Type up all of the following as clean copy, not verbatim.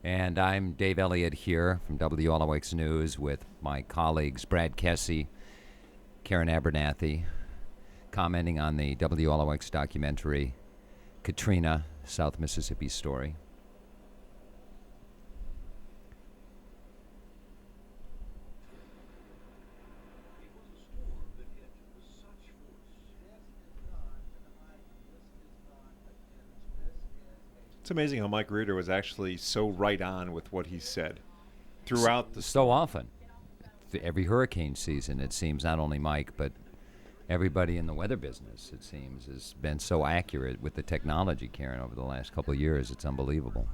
And I'm Dave Elliott here from WLOX News with my colleagues Brad Kessie, Karen Abernathy, commenting on the WLOX documentary Katrina, South Mississippi Story. It's amazing how Mike Reeder was actually so right on with what he said throughout the So often. Every hurricane season, it seems, not only Mike, but everybody in the weather business, it seems, has been so accurate with the technology, Karen, over the last couple of years. It's unbelievable.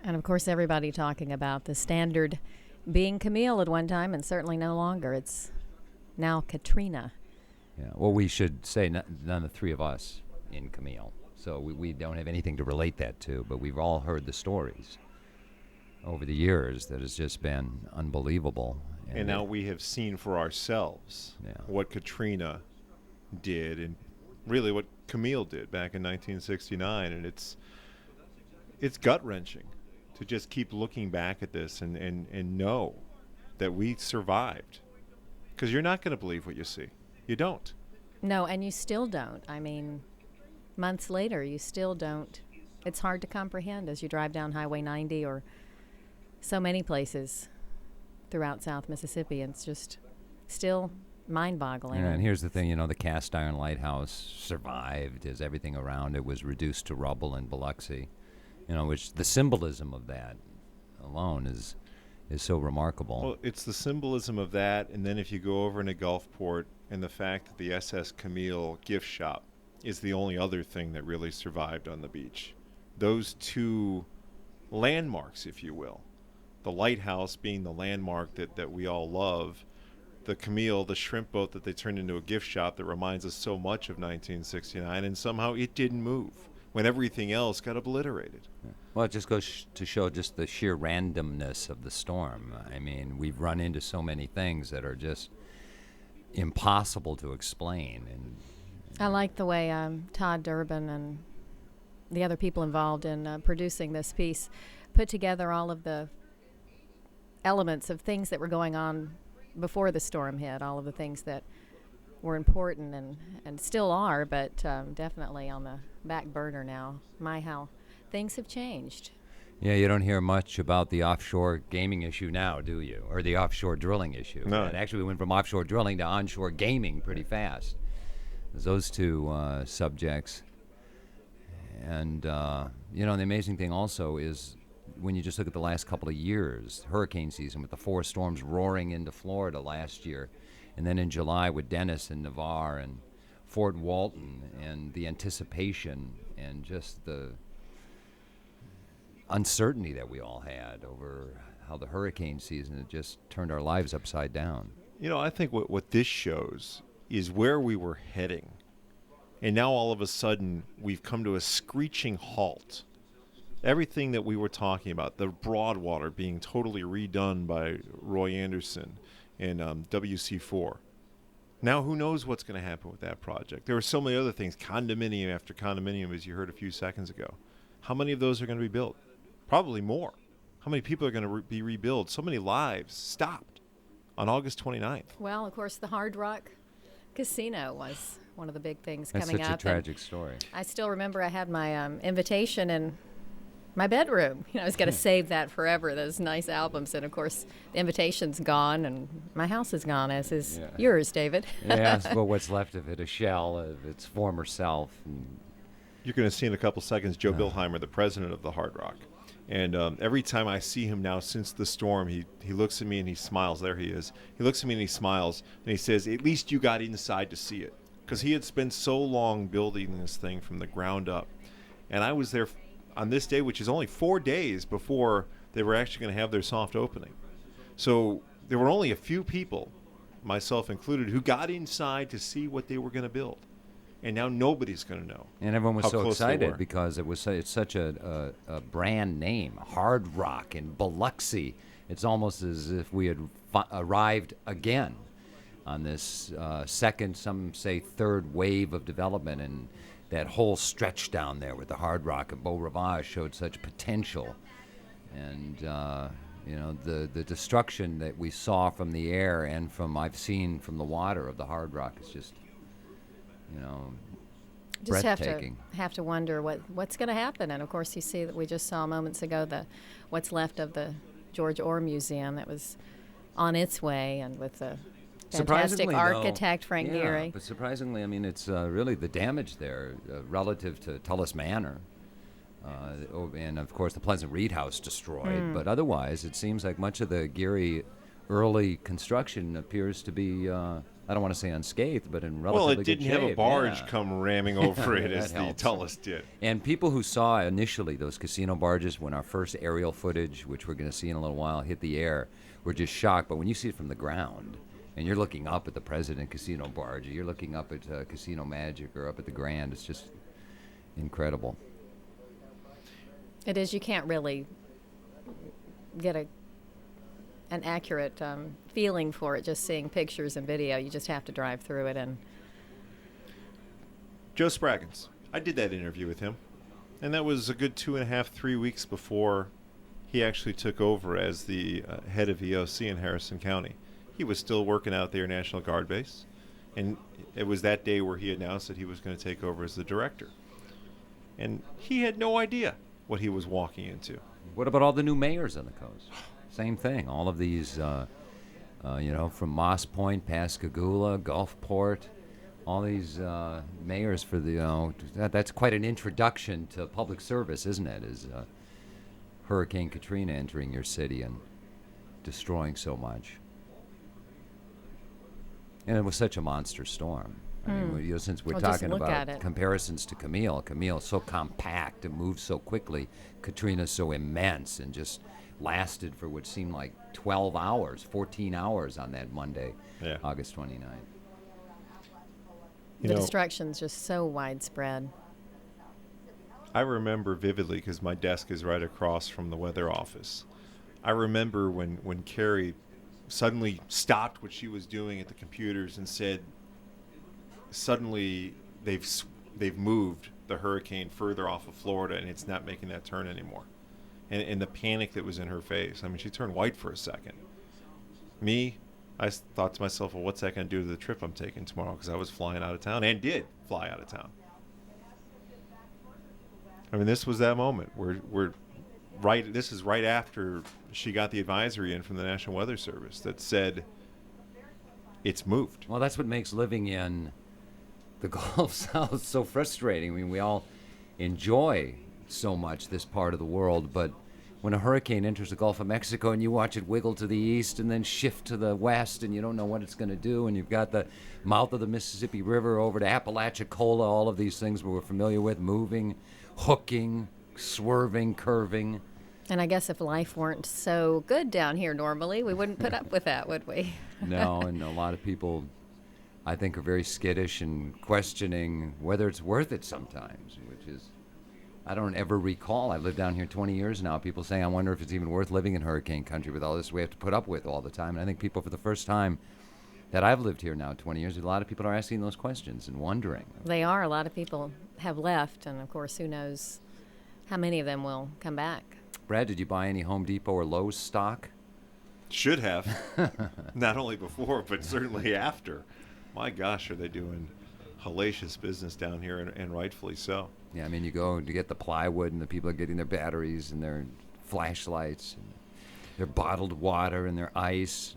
And, of course, everybody talking about the standard being Camille at one time and certainly no longer. It's now Katrina. Yeah. Well, we should say none of the three of us in Camille, so we don't have anything to relate that to, but we've all heard the stories over the years that has just been unbelievable. And now we have seen for ourselves what Katrina did and really what Camille did back in 1969, and it's gut-wrenching to just keep looking back at this and know that we survived, because you're not going to believe what you see. You don't. No, and you still don't. I mean, months later, you still don't. It's hard to comprehend as you drive down Highway 90 or so many places throughout South Mississippi. It's just still mind-boggling. Yeah, and here's the thing, the cast iron lighthouse survived as everything around it was reduced to rubble in Biloxi, which the symbolism of that alone is so remarkable. Well, it's the symbolism of that, and then if you go over into Gulfport and the fact that the SS Camille gift shop is the only other thing that really survived on the beach. Those two landmarks, if you will. The lighthouse being the landmark that we all love. The Camille, the shrimp boat that they turned into a gift shop that reminds us so much of 1969, and somehow it didn't move when everything else got obliterated. Well, it just goes to show just the sheer randomness of the storm. I mean, we've run into so many things that are just impossible to explain. And I like the way Todd Durbin and the other people involved in producing this piece put together all of the elements of things that were going on before the storm hit, all of the things that were important and still are, but definitely on the back burner now. How things have changed. Yeah, you don't hear much about the offshore gaming issue now, do you? Or the offshore drilling issue. No. And actually, we went from offshore drilling to onshore gaming pretty fast. Those two subjects. And, the amazing thing also is when you just look at the last couple of years, hurricane season with the 4 storms roaring into Florida last year, and then in July with Dennis and Navarre and Fort Walton, and the anticipation and just the uncertainty that we all had over how the hurricane season had just turned our lives upside down. I think what this shows is where we were heading. And now all of a sudden we've come to a screeching halt. Everything that we were talking about, the Broadwater being totally redone by Roy Anderson and WC4. Now who knows what's going to happen with that project? There are so many other things, condominium after condominium, as you heard a few seconds ago. How many of those are going to be built? Probably more. How many people are going to be rebuilt? So many lives stopped on August 29th. Well, of course, the Hard Rock Casino was one of the big things That's coming up. That's such a tragic story. I still remember I had my invitation in my bedroom. I was going to save that forever, those nice albums. And, of course, the invitation's gone, and my house is gone, as is yours, David. Yes, well, what's left of it, a shell of its former self. You're going to see in a couple seconds Joe Bilheimer, the president of the Hard Rock. And every time I see him now since the storm, he looks at me and he smiles. There he is. He looks at me and he smiles, and he says, "At least you got inside to see it." Because he had spent so long building this thing from the ground up. And I was there on this day, which is only 4 days before they were actually going to have their soft opening. So there were only a few people, myself included, who got inside to see what they were going to build. And now nobody's going to know. And everyone was how so close they excited were. because it's such a brand name, Hard Rock in Biloxi. It's almost as if we had arrived again on this second, some say third wave of development. And that whole stretch down there with the Hard Rock and Beau Rivage showed such potential. And, you know, the destruction that we saw from the air and I've seen from the water of the Hard Rock is just, you know, Just breathtaking. have to wonder what's going to happen. And of course, you see that we just saw moments ago what's left of the George Orr Museum that was on its way, and with the fantastic Surprisingly, architect Frank yeah, Gehry. but surprisingly, I mean, it's really the damage there relative to Tullis Manor, and of course the Pleasant Reed House destroyed. But otherwise, it seems like much of the Gehry early construction appears to be, I don't want to say unscathed, but in relatively Well, it good didn't have a shape, barge yeah. come ramming over it as That the helps. Tullis did. And people who saw initially those casino barges when our first aerial footage, which we're going to see in a little while, hit the air, were just shocked. But when you see it from the ground, and you're looking up at the President Casino barge, you're looking up at Casino Magic or up at the Grand, it's just incredible. It is. You can't really get an accurate feeling for it just seeing pictures and video. You just have to drive through it. And Joe Spraggins. I did that interview with him, and that was a good 2.5, 3 weeks before he actually took over as the head of EOC in Harrison County. He was still working out there National Guard base, and it was that day where he announced that he was going to take over as the director. And he had no idea what he was walking into. What about all the new mayors on the coast? Same thing. All of these, you know, from Moss Point, Pascagoula, Gulfport, all these mayors for the, you know, that's quite an introduction to public service, isn't it? Is Hurricane Katrina entering your city and destroying so much. And it was such a monster storm. I mean, you know, since we're Well, just talking look at about it. comparisons to Camille's so compact and moves so quickly. Katrina's so immense and just lasted for what seemed like 12 hours, 14 hours on that Monday, Yeah. August 29th. You the know, destruction's just so widespread. I remember vividly because my desk is right across from the weather office. I remember when Carrie suddenly stopped what she was doing at the computers and said, suddenly they've moved the hurricane further off of Florida and it's not making that turn anymore. And the panic that was in her face. I mean, she turned white for a second. Me, I thought to myself, well, what's that going to do to the trip I'm taking tomorrow? Because I was flying out of town and did fly out of town. I mean, this was that moment where this is right after she got the advisory in from the National Weather Service that said it's moved. Well, that's what makes living in the Gulf South so frustrating. I mean, we all enjoy so much this part of the world, but when a hurricane enters the Gulf of Mexico and you watch it wiggle to the east and then shift to the west and you don't know what it's going to do, and you've got the mouth of the Mississippi River over to Apalachicola, all of these things we're familiar with, moving, hooking, swerving, curving. And I guess if life weren't so good down here normally, we wouldn't put up with that, would we? No, and a lot of people, I think, are very skittish and questioning whether it's worth it sometimes, which is, I don't ever recall. I've lived down here 20 years now. People saying, I wonder if it's even worth living in hurricane country with all this we have to put up with all the time. And I think people, for the first time that I've lived here now 20 years, a lot of people are asking those questions and wondering. They are. A lot of people have left, and of course, who knows how many of them will come back. Brad, did you buy any Home Depot or Lowe's stock? Should have. Not only before, but certainly after. My gosh, are they doing hellacious business down here, and rightfully so. Yeah, I mean, you go to get the plywood, and the people are getting their batteries and their flashlights, and their bottled water and their ice.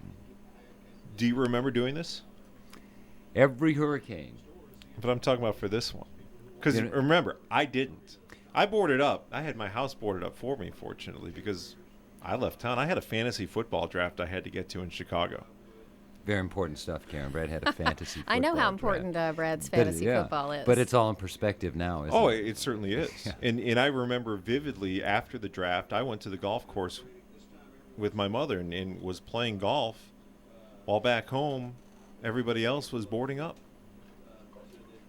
Do you remember doing this? Every hurricane. But I'm talking about for this one. Because You know- remember, I didn't. I boarded up. I had my house boarded up for me, fortunately, because I left town. I had a fantasy football draft I had to get to in Chicago. Very important stuff, Karen. Brad had a fantasy football I know how draft. important Brad's But it- fantasy yeah. football is. But it's all in perspective now, isn't Oh, it? it certainly is. Yeah. And I remember vividly after the draft, I went to the golf course with my mother and was playing golf while back home everybody else was boarding up.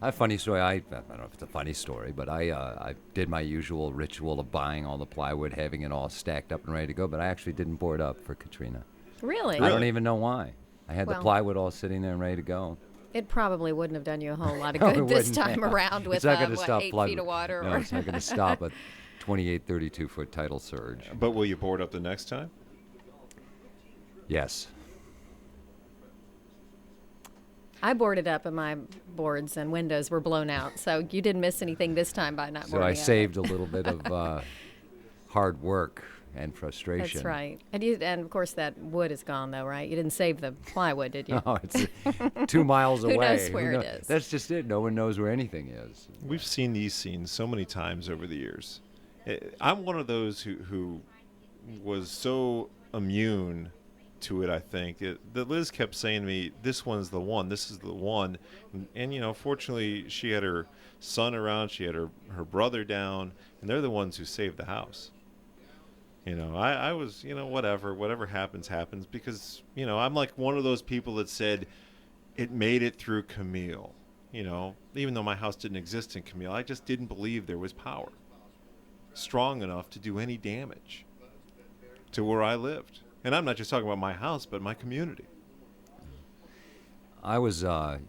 I have a funny story. I don't know if it's a funny story, but I did my usual ritual of buying all the plywood, having it all stacked up and ready to go, but I actually didn't board up for Katrina. Really? I don't even know why. I had the Well- plywood all sitting there and ready to go. It probably wouldn't have done you a whole lot of No, it good this wouldn't, time yeah. around with It's not gonna what, stop 8 flood. feet of water. No, or it's not going to stop a 28, 32-foot tidal surge. But will you board up the next time? Yes. I boarded up and my boards and windows were blown out, so you didn't miss anything this time by not So boarding I up. saved a little bit of hard work and frustration. That's right. And of course that wood is gone though, right? You didn't save the plywood, did you? No, it's 2 miles Who away. knows where it is? That's just it. No one knows where anything is. We've seen these scenes so many times over the years. I'm one of those who was so immune to it, I think, that Liz kept saying to me, this one's the one, this is the one. And you know, fortunately, she had her son around, she had her brother down, and they're the ones who saved the house. You know, I was, you know, whatever happens, happens, because, you know, I'm like one of those people that said it made it through Camille. You know, even though my house didn't exist in Camille, I just didn't believe there was power strong enough to do any damage to where I lived. And I'm not just talking about my house, but my community. I was, well,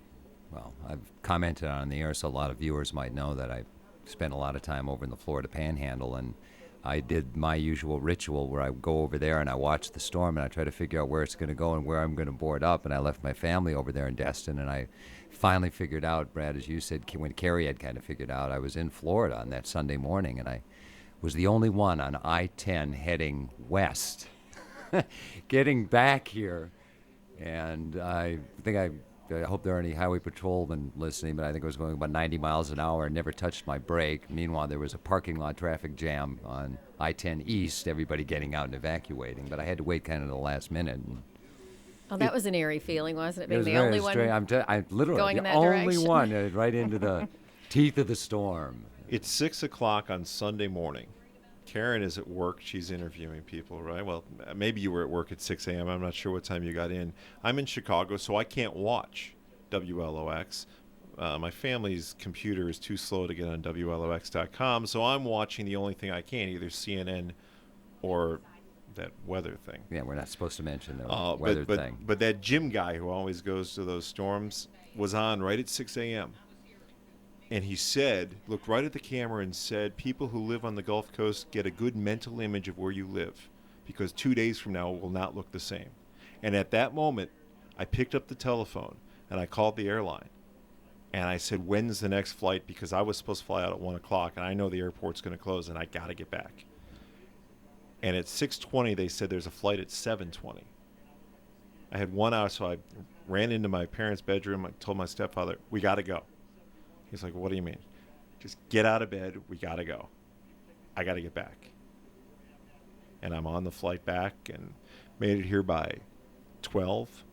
I've commented on the air, so a lot of viewers might know that I spent a lot of time over in the Florida Panhandle, and I did my usual ritual where I go over there and I watch the storm and I try to figure out where it's going to go and where I'm going to board up. And I left my family over there in Destin, and I finally figured out, Brad, as you said, when Carrie had kind of figured out, I was in Florida on that Sunday morning, and I was the only one on I-10 heading west, getting back here. And I think I hope there are any highway patrolmen listening, but I think I was going about 90 miles an hour and never touched my brake. Meanwhile, there was a parking lot traffic jam on I-10 East, everybody getting out and evacuating. But I had to wait kind of the last minute. And Oh, that was an eerie feeling, wasn't it? it Being was the very only one. strange. I'm literally going in the that only direction. one right into the teeth of the storm. It's 6 o'clock on Sunday morning. Karen is at work. She's interviewing people, right? Well, maybe you were at work at 6 a.m. I'm not sure what time you got in. I'm in Chicago, so I can't watch WLOX. My family's computer is too slow to get on WLOX.com, so I'm watching the only thing I can, either CNN or that weather thing. Yeah, we're not supposed to mention the weather thing. But that Jim guy who always goes to those storms was on right at 6 a.m. And he said, looked right at the camera and said, people who live on the Gulf Coast get a good mental image of where you live, because 2 days from now it will not look the same. And at that moment, I picked up the telephone and I called the airline. And I said, when's the next flight? Because I was supposed to fly out at 1 o'clock, and I know the airport's going to close, and I got to get back. And at 6:20, they said there's a flight at 7:20. I had 1 hour, so I ran into my parents' bedroom. I told my stepfather, we got to go. He's like, what do you mean? Just get out of bed. We got to go. I got to get back. And I'm on the flight back and made it here by 12.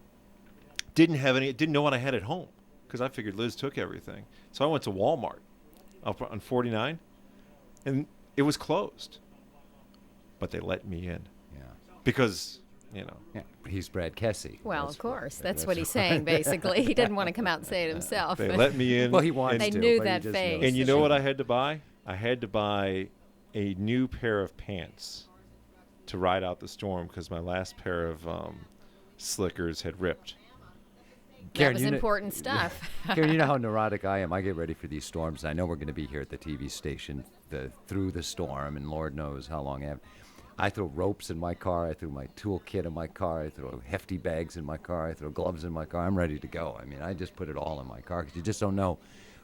Didn't know what I had at home, because I figured Liz took everything. So I went to Walmart up on 49, and it was closed. But they let me in. Yeah. Because, you know. Yeah, he's Brad Kessie. Well, That's of course. what- That's what he's saying, basically. He didn't want to come out and say it himself. They but let me in. Well, he wants They to. knew but he that just phase. knows. And you know what I had to buy? I had to buy a new pair of pants to ride out the storm, because my last pair of slickers had ripped. Karen, that was you know- important stuff. Karen, you know how neurotic I am. I get ready for these storms. I know we're going to be here at the TV station through the storm, and Lord knows how long I throw ropes in my car. I throw my toolkit in my car. I throw hefty bags in my car. I throw gloves in my car. I'm ready to go. I mean, I just put it all in my car, because you just don't know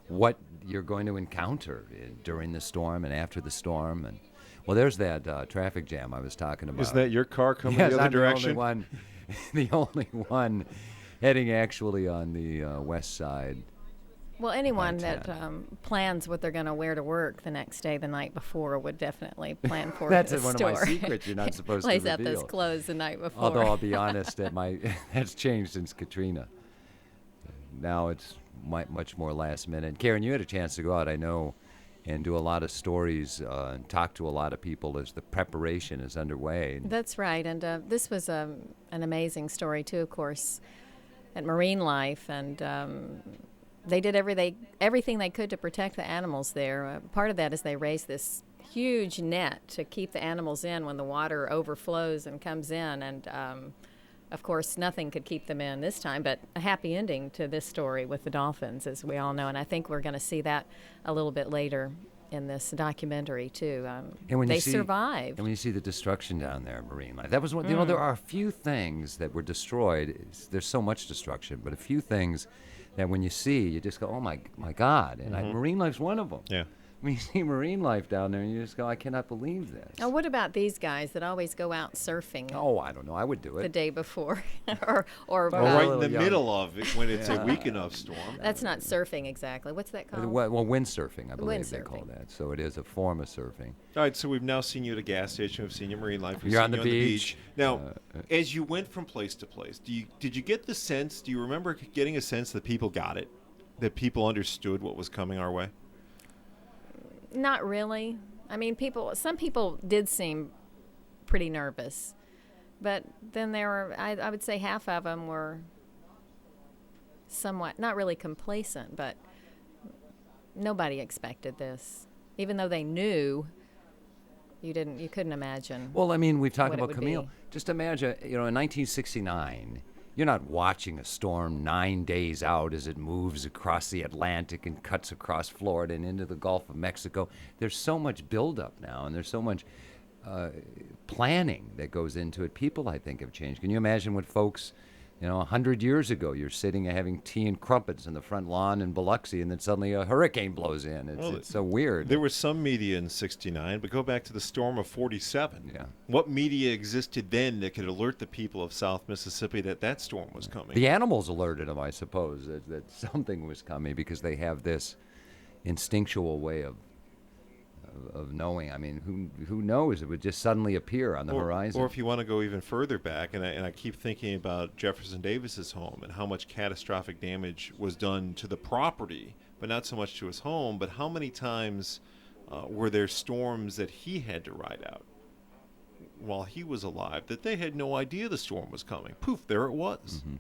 what you're going to encounter during the storm and after the storm. And well, there's that traffic jam I was talking about. Is that your car coming Yes, the other I'm direction? the only one heading actually on the west side. Well, anyone By that 10. plans what they're going to wear to work the next day, the night before, would definitely plan for That's the one store. of my secrets you're not supposed to Lays out those reveal. clothes the night before. Although I'll be honest, that's changed since Katrina. Now it's much more last minute. Karen, you had a chance to go out, I know, and do a lot of stories and talk to a lot of people as the preparation is underway. That's right, and this was an amazing story too, of course, at Marine Life, and they did everything they could to protect the animals there. Part of that is they raised this huge net to keep the animals in when the water overflows and comes in, and of course, nothing could keep them in this time, but a happy ending to this story with the dolphins, as we all know. And I think we're going to see that a little bit later in this documentary, too. And when They you see, survived. And when you see the destruction down there, marine life, that was one. You know, there are a few things that were destroyed. There's so much destruction, but a few things that when you see, you just go, "Oh my God!" And marine life's one of them. Yeah. When you see marine life down there, and you just go, "I cannot believe this." Now, what about these guys that always go out surfing Oh, I don't know. I would do the it. day before, or Or Well, right in little the young. middle of it when it's a weak enough storm. that's not surfing exactly. What's that called? Well, windsurfing, I believe they Windsurfing. call that. So it is a form of surfing. All right, so we've now seen you at a gas station. We've seen you at Marine Life. We've You're seen on the you beach. Now, as you went from place to place, did you get the sense? Do you remember getting a sense that people got it, that people understood what was coming our way? Not really. I mean, some people did seem pretty nervous, but then there were, I would say half of them were somewhat, not really complacent, but nobody expected this. Even though they knew, you couldn't imagine. Well, I mean, we've talked what it about would Camille. be. Just imagine, in 1969, you're not watching a storm 9 days out as it moves across the Atlantic and cuts across Florida and into the Gulf of Mexico. There's so much buildup now, and there's so much planning that goes into it. People, I think, have changed. Can you imagine what folks, 100 years ago, you're sitting and having tea and crumpets in the front lawn in Biloxi, and then suddenly a hurricane blows in. It's so weird. There was some media in '69, but go back to the storm of '47. Yeah. What media existed then that could alert the people of South Mississippi that storm was coming? The animals alerted them, I suppose, that something was coming because they have this instinctual way of knowing. I mean, who knows? It would just suddenly appear on the horizon. Or if you want to go even further back, and I keep thinking about Jefferson Davis's home and how much catastrophic damage was done to the property, but not so much to his home. But how many times were there storms that he had to ride out while he was alive that they had no idea the storm was coming? Poof, there it was. Mm-hmm.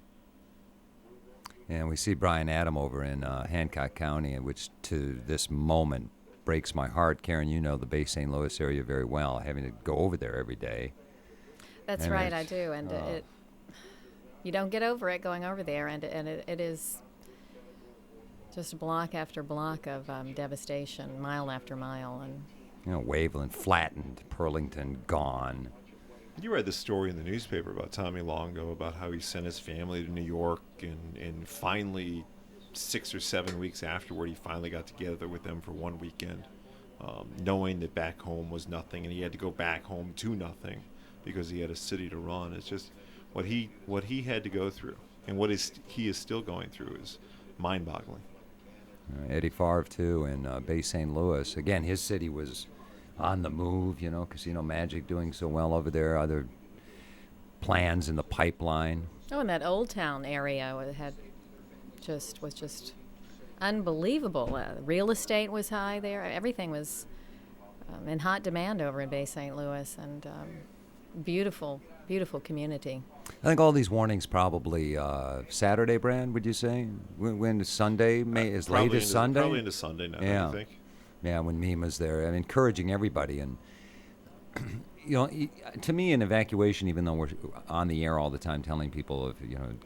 And we see Brian Adam over in Hancock County, which to this moment breaks my heart. Karen, you know the Bay St. Louis area very well, having to go over there every day. That's And right, I it's, do, and you don't get over it going over there, and it is just block after block of devastation, mile after mile, and Waveland flattened, Pearlington gone. You read the story in the newspaper about Tommy Longo, about how he sent his family to New York, and finally 6 or 7 weeks afterward, he finally got together with them for one weekend, knowing that back home was nothing, and he had to go back home to nothing because he had a city to run. It's just what he had to go through, and he is still going through is mind-boggling. Eddie Favre, too, in Bay St. Louis. Again, his city was on the move, Casino Magic doing so well over there, other plans in the pipeline. Oh, and that Old Town area was just unbelievable. Real estate was high there. Everything was in hot demand over in Bay St. Louis, and beautiful, beautiful community. I think all these warnings probably Saturday, Brad, would you say? When Sunday, as late as Sunday? Probably into Sunday now, Yeah. I think. Yeah, when Mima's there, and encouraging everybody. And, to me, an evacuation, even though we're on the air all the time telling people,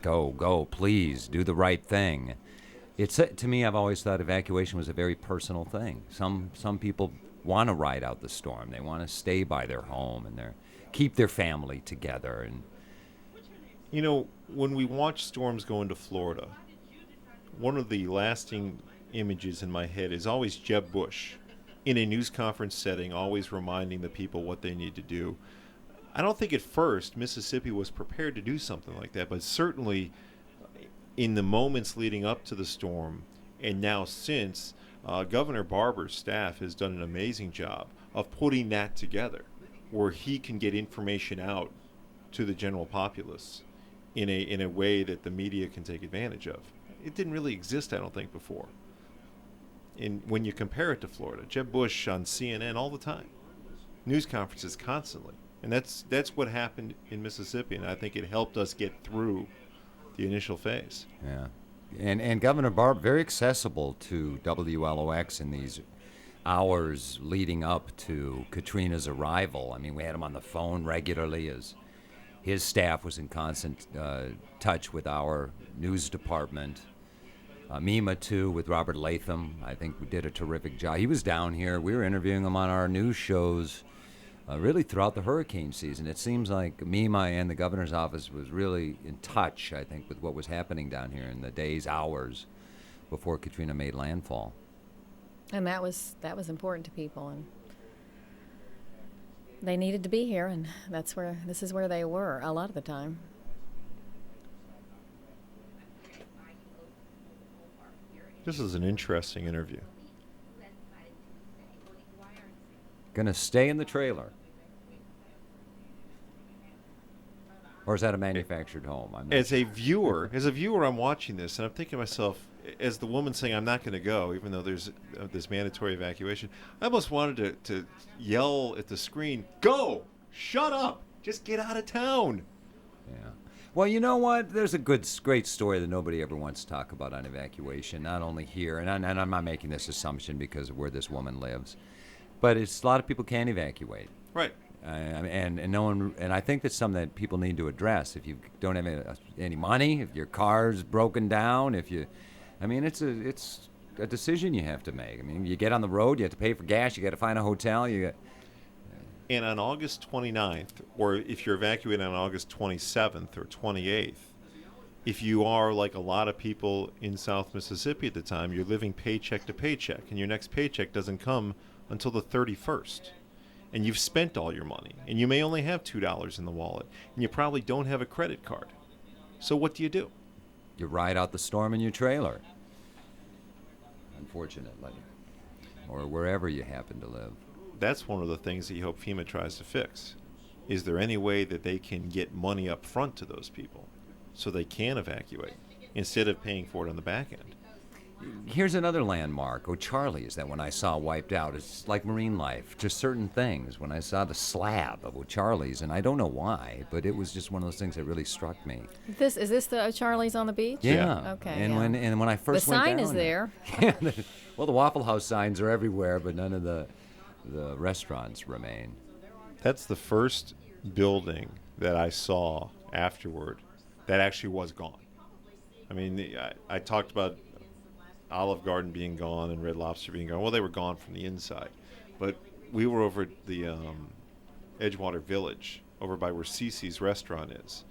go, please, do the right thing. To me, I've always thought evacuation was a very personal thing. Some people want to ride out the storm. They want to stay by their home and keep their family together. And when we watch storms go into Florida, one of the lasting images in my head is always Jeb Bush in a news conference setting, always reminding the people what they need to do. I don't think at first Mississippi was prepared to do something like that, but certainly in the moments leading up to the storm, and now since, Governor Barber's staff has done an amazing job of putting that together, where he can get information out to the general populace in a way that the media can take advantage of. It didn't really exist, I don't think, before. And when you compare it to Florida, Jeb Bush on CNN all the time, news conferences constantly, and that's what happened in Mississippi, and I think it helped us get through the initial phase. Yeah, and Governor Barber, very accessible to WLOX in these hours leading up to Katrina's arrival. I mean, we had him on the phone regularly as his staff was in constant touch with our news department. Mima, too, with Robert Latham, I think we did a terrific job. He was down here. We were interviewing him on our news shows really throughout the hurricane season. It seems like Mima and the governor's office was really in touch, I think, with what was happening down here in the days, hours before Katrina made landfall. And that was important to people, and they needed to be here, and this is where they were a lot of the time. This is an interesting interview. Gonna stay in the trailer. Or is that a manufactured home? I'm not As a viewer, I'm watching this, and I'm thinking to myself, as the woman saying, "I'm not going to go," even though there's this mandatory evacuation, I almost wanted to yell at the screen, "Go! Shut up! Just get out of town!" Yeah. Well, you know what? There's a great story that nobody ever wants to talk about on evacuation, not only here, and I'm not making this assumption because of where this woman lives, but it's a lot of people can't evacuate. Right. And no one, and I think that's something that people need to address. If you don't have any money, if your car's broken down, it's a decision you have to make. I mean, you get on the road, you have to pay for gas, you got to find a hotel, And on August 29th, or if you're evacuating on August 27th or 28th, if you are like a lot of people in South Mississippi at the time, you're living paycheck to paycheck, and your next paycheck doesn't come until the 31st. And you've spent all your money, and you may only have $2 in the wallet, and you probably don't have a credit card. So what do? You ride out the storm in your trailer, unfortunately, or wherever you happen to live. That's one of the things that you hope FEMA tries to fix. Is there any way that they can get money up front to those people so they can evacuate instead of paying for it on the back end? Here's another landmark, O'Charley's, that when I saw wiped out, it's like marine life, just certain things. When I saw the slab of O'Charley's, and I don't know why, but it was just one of those things that really struck me. Is this the Charlie's on the beach? Yeah. Okay. And yeah. when I first went sign down is there. Yeah, well, the Waffle House signs are everywhere, but none of the restaurants remain. That's the first building that I saw afterward that actually was gone. I mean, I talked about Olive Garden being gone and Red Lobster being gone. Well, they were gone from the inside. But we were over at the Edgewater Village, over by where Cece's restaurant is.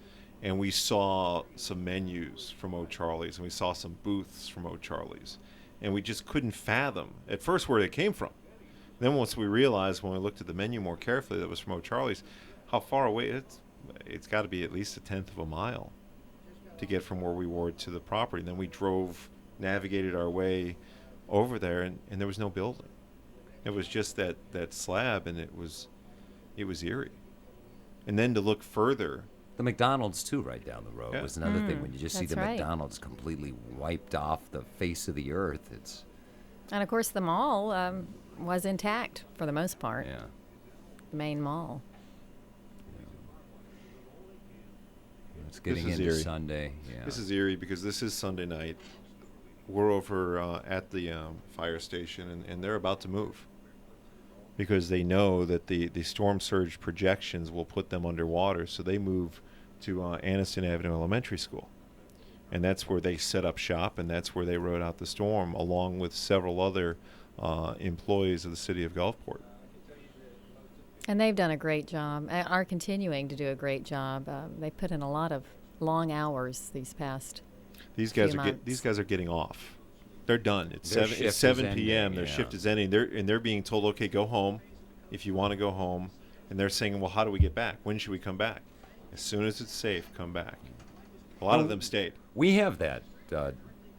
And we saw some menus from O'Charley's, and we saw some booths from O'Charley's. And we just couldn't fathom, at first, where they came from. Then once we realized, when we looked at the menu more carefully, that it was from O'Charley's, how far away it's got to be at least 1/10 of a mile to get from where we were to the property. And then we navigated our way over there, and there was no building. It was just that slab, and it was eerie. And then to look further, the McDonald's too, right down the road, was another thing. When you just see the right. McDonald's completely wiped off the face of the earth, And of course, the mall was intact for the most part. Yeah. The main mall. It's getting This is into eerie. Sunday. Yeah. This is eerie because this is Sunday night. We're over at the fire station, and they're about to move because they know that the storm surge projections will put them underwater. So they move to Anniston Avenue Elementary School. And that's where they set up shop, and that's where they rode out the storm, along with several other employees of the city of Gulfport. And they've done a great job, are continuing to do a great job. They put in a lot of long hours these past These few guys months. are getting off. They're done. It's Their 7 shift is 7 p.m. ending, Their yeah. shift is ending. They're being told, okay, go home if you want to go home. And they're saying, well, how do we get back? When should we come back? As soon as it's safe, come back. A lot of them stayed. We have that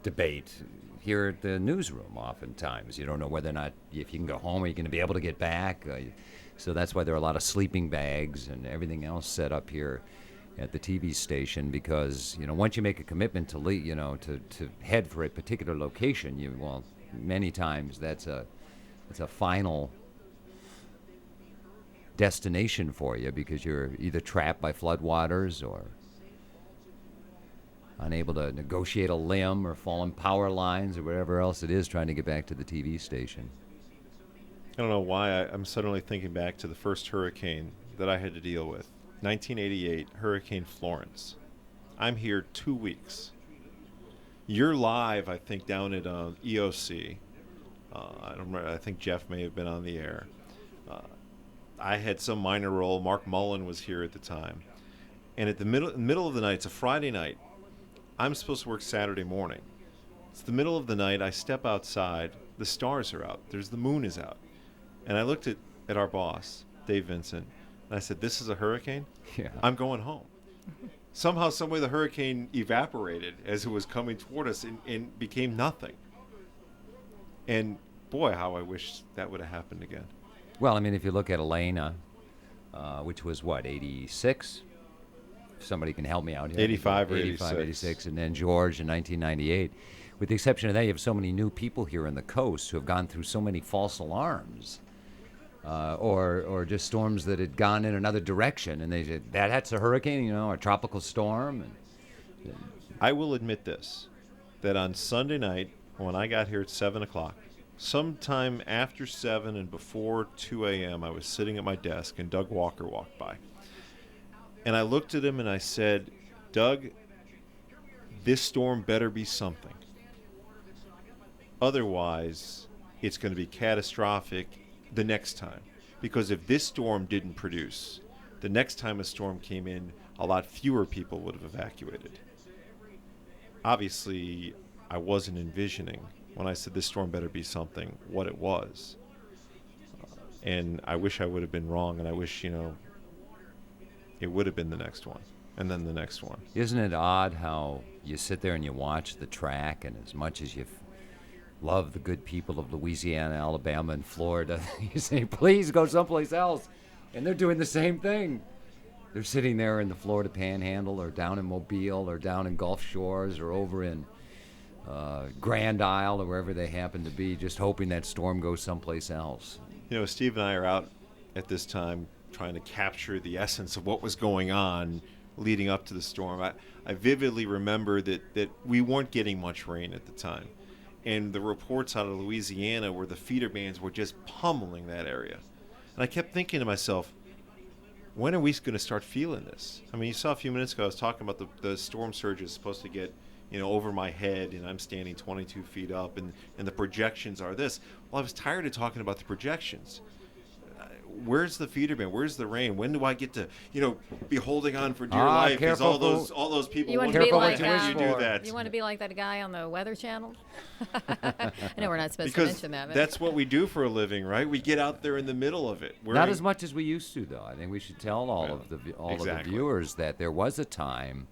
debate here at the newsroom oftentimes. You don't know whether or not, if you can go home, are you going to be able to get back? So that's why there are a lot of sleeping bags and everything else set up here at the TV station, because once you make a commitment to leave, to head for a particular location, many times that's a final destination for you, because you're either trapped by floodwaters or unable to negotiate a limb or fallen power lines or whatever else it is trying to get back to the TV station. I don't know why I'm suddenly thinking back to the first hurricane that I had to deal with. 1988, Hurricane Florence. I'm here 2 weeks. You're live, I think, down at EOC. I don't remember. I think Jeff may have been on the air. I had some minor role. Mark Mullen was here at the time. And at the middle of the night, it's a Friday night. I'm supposed to work Saturday morning. It's the middle of the night. I step outside. The stars are out. The moon is out. And I looked at our boss, Dave Vincent, and I said, "This is a hurricane? Yeah. I'm going home." Somehow, someway, the hurricane evaporated as it was coming toward us and became nothing. And boy, how I wish that would have happened again. Well, I mean, if you look at Elena, which was what, 86? Somebody can help me out here. 85 or 86, 86. and then George in 1998. With the exception of that, you have so many new people here on the coast who have gone through so many false alarms, or just storms that had gone in another direction, and they said that's a hurricane, a tropical storm. I will admit this, that on Sunday night when I got here at 7 o'clock, sometime after 7 and before 2 a.m., I was sitting at my desk, and Doug Walker walked by. And I looked at him and I said, "Doug, this storm better be something. Otherwise, it's going to be catastrophic the next time. Because if this storm didn't produce, the next time a storm came in, a lot fewer people would have evacuated." Obviously, I wasn't envisioning, when I said this storm better be something, what it was. And I wish I would have been wrong, and I wish, it would have been the next one, and then the next one. Isn't it odd how you sit there and you watch the track, and as much as you love the good people of Louisiana, Alabama, and Florida, you say, please go someplace else. And they're doing the same thing. They're sitting there in the Florida Panhandle, or down in Mobile, or down in Gulf Shores, or over in Grand Isle, or wherever they happen to be, just hoping that storm goes someplace else. Steve and I are out at this time trying to capture the essence of what was going on leading up to the storm. I vividly remember that we weren't getting much rain at the time. And the reports out of Louisiana where the feeder bands were just pummeling that area. And I kept thinking to myself, when are we going to start feeling this? I mean, you saw a few minutes ago, I was talking about the storm surge is supposed to get over my head, and I'm standing 22 feet up, and the projections are this. Well, I was tired of talking about the projections. Where's the feeder band? Where's the rain? When do I get to, be holding on for dear life? Because all those people you want wonder to be why like do that. You want to be like that guy on the Weather Channel? I know we're not supposed to Because mention that. But that's what we do for a living, right? We get out there in the middle of it. Not as much as we used to, though. I think we should tell all of the Exactly. viewers that there was a time,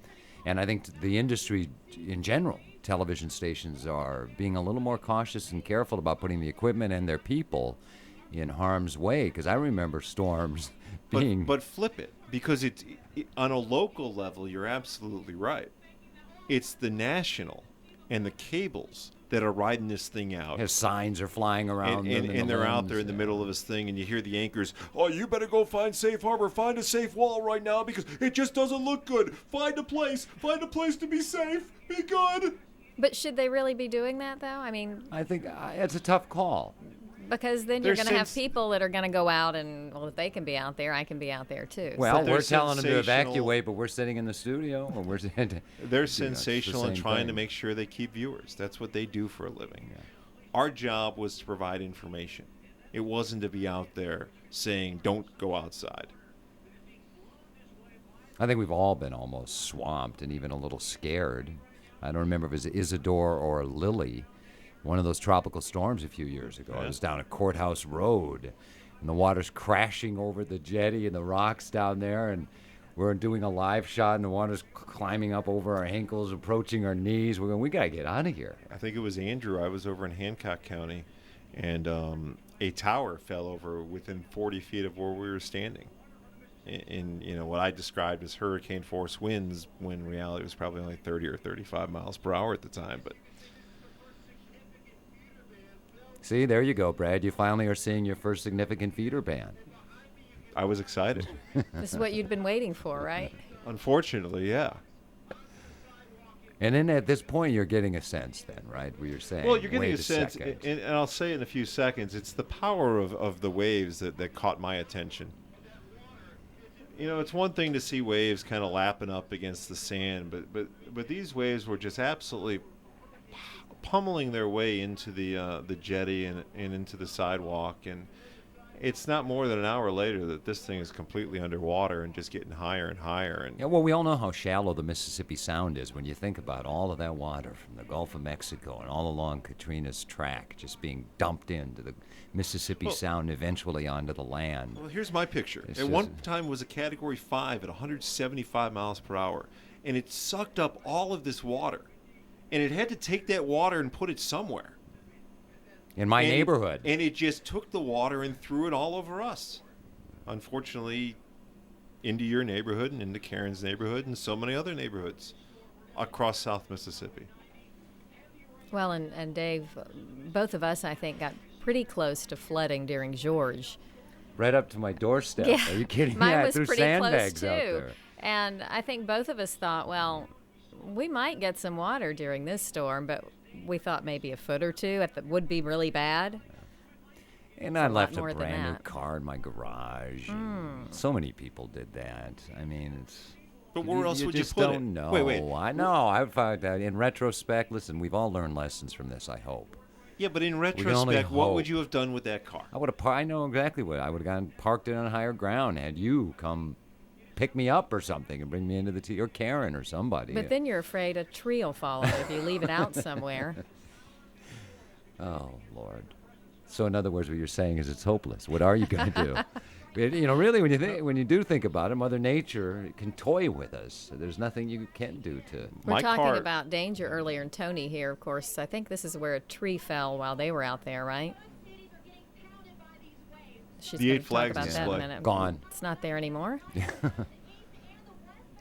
and I think the industry in general, television stations, are being a little more cautious and careful about putting the equipment and their people in harm's way, because I remember storms being... But flip it, because it on a local level, you're absolutely right. It's the national and the cables that are riding this thing out. His signs are flying around. And they're out there in the middle of this thing, and you hear the anchors, "Oh, you better go find safe harbor, find a safe wall right now, because it just doesn't look good. Find a place to be safe, be good." But should they really be doing that, though? I mean, I think it's a tough call. Because then you're going to have people that are going to go out and, well, if they can be out there, I can be out there too. Well, They're we're telling them to sensational. evacuate, but we're sitting in the studio. Or They're sensational and trying to thing. make sure they keep viewers. That's what they do for a living. Yeah. Our job was to provide information. It wasn't to be out there saying, "Don't go outside." I think we've all been almost swamped and even a little scared. I don't remember if it was Isidore or Lily, one of those tropical storms a few years ago. Yeah. It was down at Courthouse Road, and the water's crashing over the jetty and the rocks down there, and we're doing a live shot, and the water's climbing up over our ankles, approaching our knees. We're going, we got to get out of here. I think it was Andrew. I was over in Hancock County, and a tower fell over within 40 feet of where we were standing. In what I described as hurricane force winds, when in reality it was probably only 30 or 35 miles per hour at the time. But See, there you go, Brad. You finally are seeing your first significant feeder band. I was excited. This is what you'd been waiting for, right? Unfortunately, yeah. And then at this point, you're getting a sense then, right? Where you're saying, Well, you're getting wait a sense, second. and I'll say in a few seconds, it's the power of the waves that caught my attention. You know, it's one thing to see waves kind of lapping up against the sand, but these waves were just absolutely pummeling their way into the jetty and into the sidewalk, and it's not more than an hour later that this thing is completely underwater and just getting higher and higher. And Yeah, well, we all know how shallow the Mississippi Sound is when you think about all of that water from the Gulf of Mexico and all along Katrina's track just being dumped into the Mississippi Sound, eventually onto the land. well, here's my picture. It's At just- one time, it was a Category 5 at 175 miles per hour, and it sucked up all of this water, and it had to take that water and put it somewhere. In my And- neighborhood. And it just took the water and threw it all over us. Unfortunately, into your neighborhood and into Karen's neighborhood and so many other neighborhoods across South Mississippi. Well, and Dave, both of us, I think, got pretty close to flooding during George. Right up to my doorstep. Are you kidding me? Mine I was threw pretty close sandbags too. out there. And I think both of us thought, well, we might get some water during this storm, but we thought maybe a foot or two would be really bad. And I lot left a more than brand new that. car in my garage. And so many people did that. I mean, it's. But where else would you just put it? don't know. Wait. I know. I've in retrospect. Listen, we've all learned lessons from this. I hope. Yeah, but in can only retrospect, what would hope. you have done with that car? I would have. I know exactly what I would have gone. Parked it on higher ground. Had you come pick me up or something and bring me into the tea, or Karen or somebody. But then you're afraid a tree will fall out if you leave it out somewhere. Oh Lord. So in other words, what you're saying is it's hopeless. What are you going to do? Really, when you do think about it, Mother Nature can toy with us. There's nothing you can do to. We're My talking car- about danger earlier, and Tony here, of course. I think this is where a tree fell while they were out there, right? She's The gonna Eight talk Flags about that in a display. minute. Gone. It's not there anymore.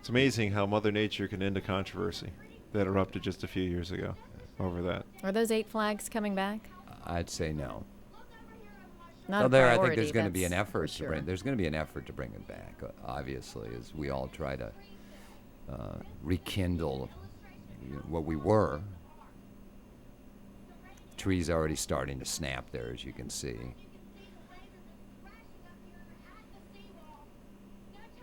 It's amazing how Mother Nature can end a controversy that erupted just a few years ago over that. Are those 8 flags coming back? I'd say no. Not Well, a there, I priority, think there's going to be an that's for effort to sure. bring. There's going to be an effort to bring it back. Obviously, as we all try to rekindle what we were. Trees already starting to snap there, as you can see.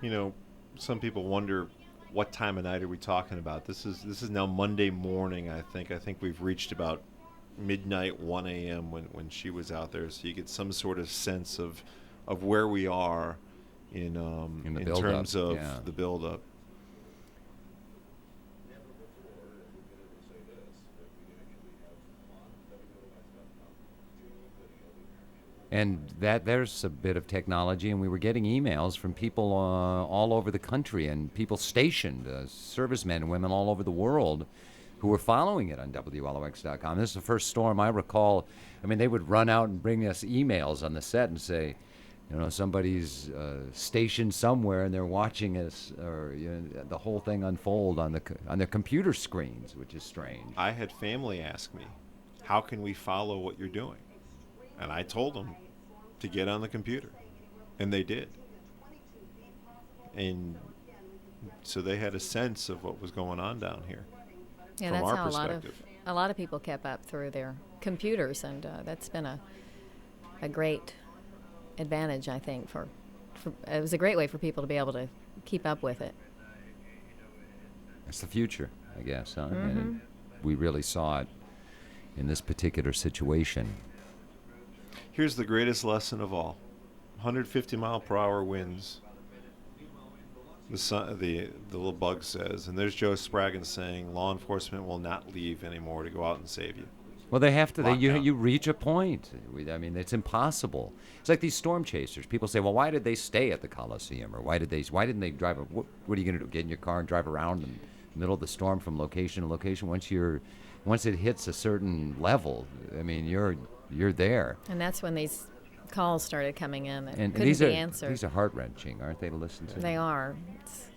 You know, some people wonder what time of night are we talking about. This is now Monday morning, I think. I think we've reached about midnight, 1 a.m. when she was out there, so you get some sort of sense of where we are in the in build-up, terms of yeah. the buildup. And there's a bit of technology, and we were getting emails from people all over the country and people stationed, servicemen and women all over the world who were following it on WLOX.com. This is the first storm I recall. I mean, they would run out and bring us emails on the set and say, somebody's stationed somewhere and they're watching us, or the whole thing unfold on their computer screens, which is strange. I had family ask me, how can we follow what you're doing? And I told them to get on the computer. And they did. And so they had a sense of what was going on down here. Yeah, from that's our how perspective. a lot of people kept up through their computers, and that's been a great advantage, I think. For it was a great way for people to be able to keep up with it. It's the future, I guess, huh? And we really saw it in this particular situation. Here's the greatest lesson of all. 150 mile per hour winds. The little bug says, and there's Joe Spraggins saying law enforcement will not leave anymore to go out and save you. Well, they have to. Lockdown. You reach a point. I mean, it's impossible. It's like these storm chasers. People say, "Well, why did they stay at the Coliseum, or why didn't they drive? What are you going to do? Get in your car and drive around in the middle of the storm from location to location? Once it hits a certain level, I mean, you're there." And that's when these calls started coming in that And couldn't these be are answered. heart wrenching, aren't they, to listen to? They are. It's,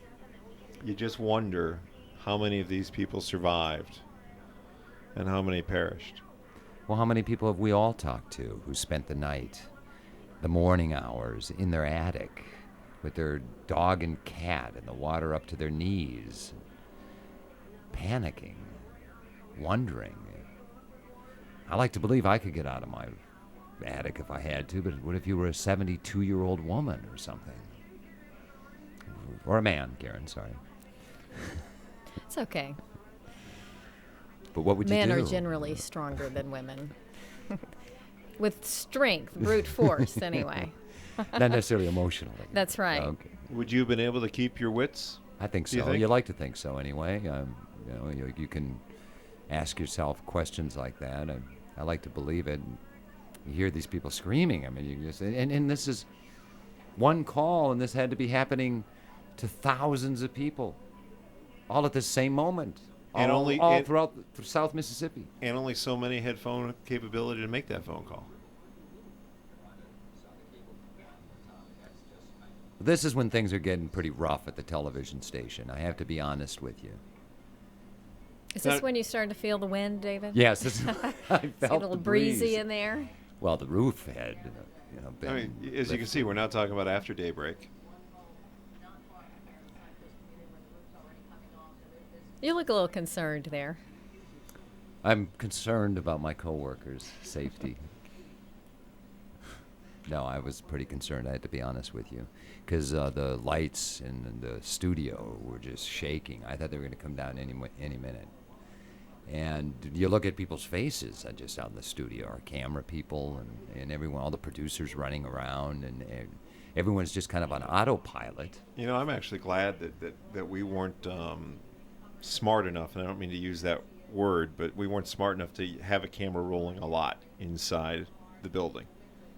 You just wonder how many of these people survived and how many perished. Well, how many people have we all talked to who spent the night, the morning hours, in their attic with their dog and cat and the water up to their knees, panicking, wondering. I like to believe I could get out of my attic if I had to, but what if you were a 72-year-old woman or something? Or a man, Karen, sorry. It's okay. But what would you do? Men are generally stronger than women. With strength, brute force, anyway. Not necessarily emotionally. That's right. Okay. Would you have been able to keep your wits? I think Do you so. think? You like to think so anyway. You can ask yourself questions like that. I like to believe it. You hear these people screaming. I mean, you just and this is one call, and this had to be happening to thousands of people, all at the same moment, And all throughout South Mississippi. And only so many had phone capability to make that phone call. This is when things are getting pretty rough at the television station. I have to be honest with you. Is this when you started to feel the wind, David? Yes, I felt It's a little the breezy breeze. in there. Well, the roof had, been I mean, as you can see, we're not talking about after daybreak. You look a little concerned there. I'm concerned about my coworkers' safety. No, I was pretty concerned, I had to be honest with you, because the lights in the studio were just shaking. I thought they were going to come down any minute. And you look at people's faces just out in the studio, our camera people and everyone, all the producers running around, and everyone's just kind of on autopilot. You know, I'm actually glad that we weren't smart enough, and I don't mean to use that word, but we weren't smart enough to have a camera rolling a lot inside the building.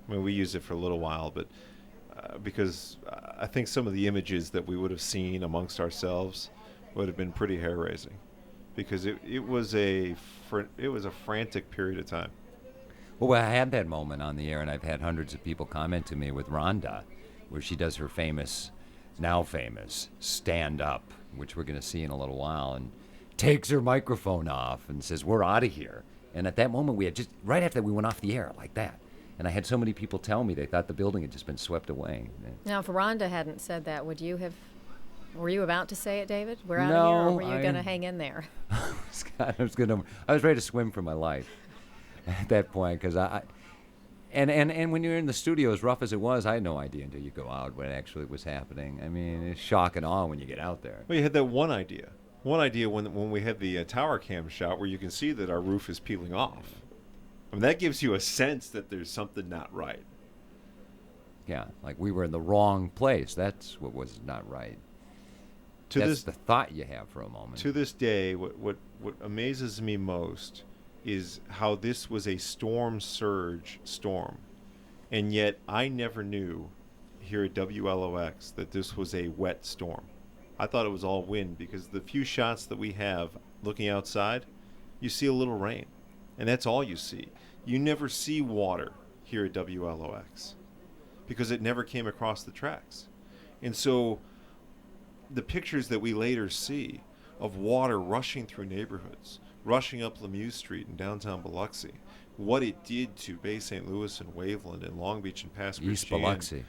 I mean, we used it for a little while, but because I think some of the images that we would have seen amongst ourselves would have been pretty hair-raising, because it was a frantic period of time. Well, I had that moment on the air, and I've had hundreds of people comment to me with Rhonda, where she does her now famous stand up, which we're going to see in a little while, and takes her microphone off and says, "We're out of here." And at that moment, we had just, right after that, we went off the air like that. And I had so many people tell me they thought the building had just been swept away. Now, if Rhonda hadn't said that, were you about to say it, David? We're out No, of here, or were you going to hang in there? I was ready to swim for my life at that point, because and when you're in the studio, as rough as it was, I had no idea until you go out what actually was happening. I mean, it's shock and awe when you get out there. Well, you had that one idea when we had the tower cam shot where you can see that our roof is peeling off. I mean, that gives you a sense that there's something not right. Yeah, like we were in the wrong place. That's what was not right. That's the thought you have for a moment. To this day, what amazes me most is how this was a storm surge storm. And yet I never knew here at WLOX that this was a wet storm. I thought it was all wind, because the few shots that we have looking outside, you see a little rain. And that's all you see. You never see water here at WLOX because it never came across the tracks. And so the pictures that we later see of water rushing through neighborhoods, rushing up Lemieux Street in downtown Biloxi, what it did to Bay St. Louis and Waveland and Long Beach and past East Christian Biloxi.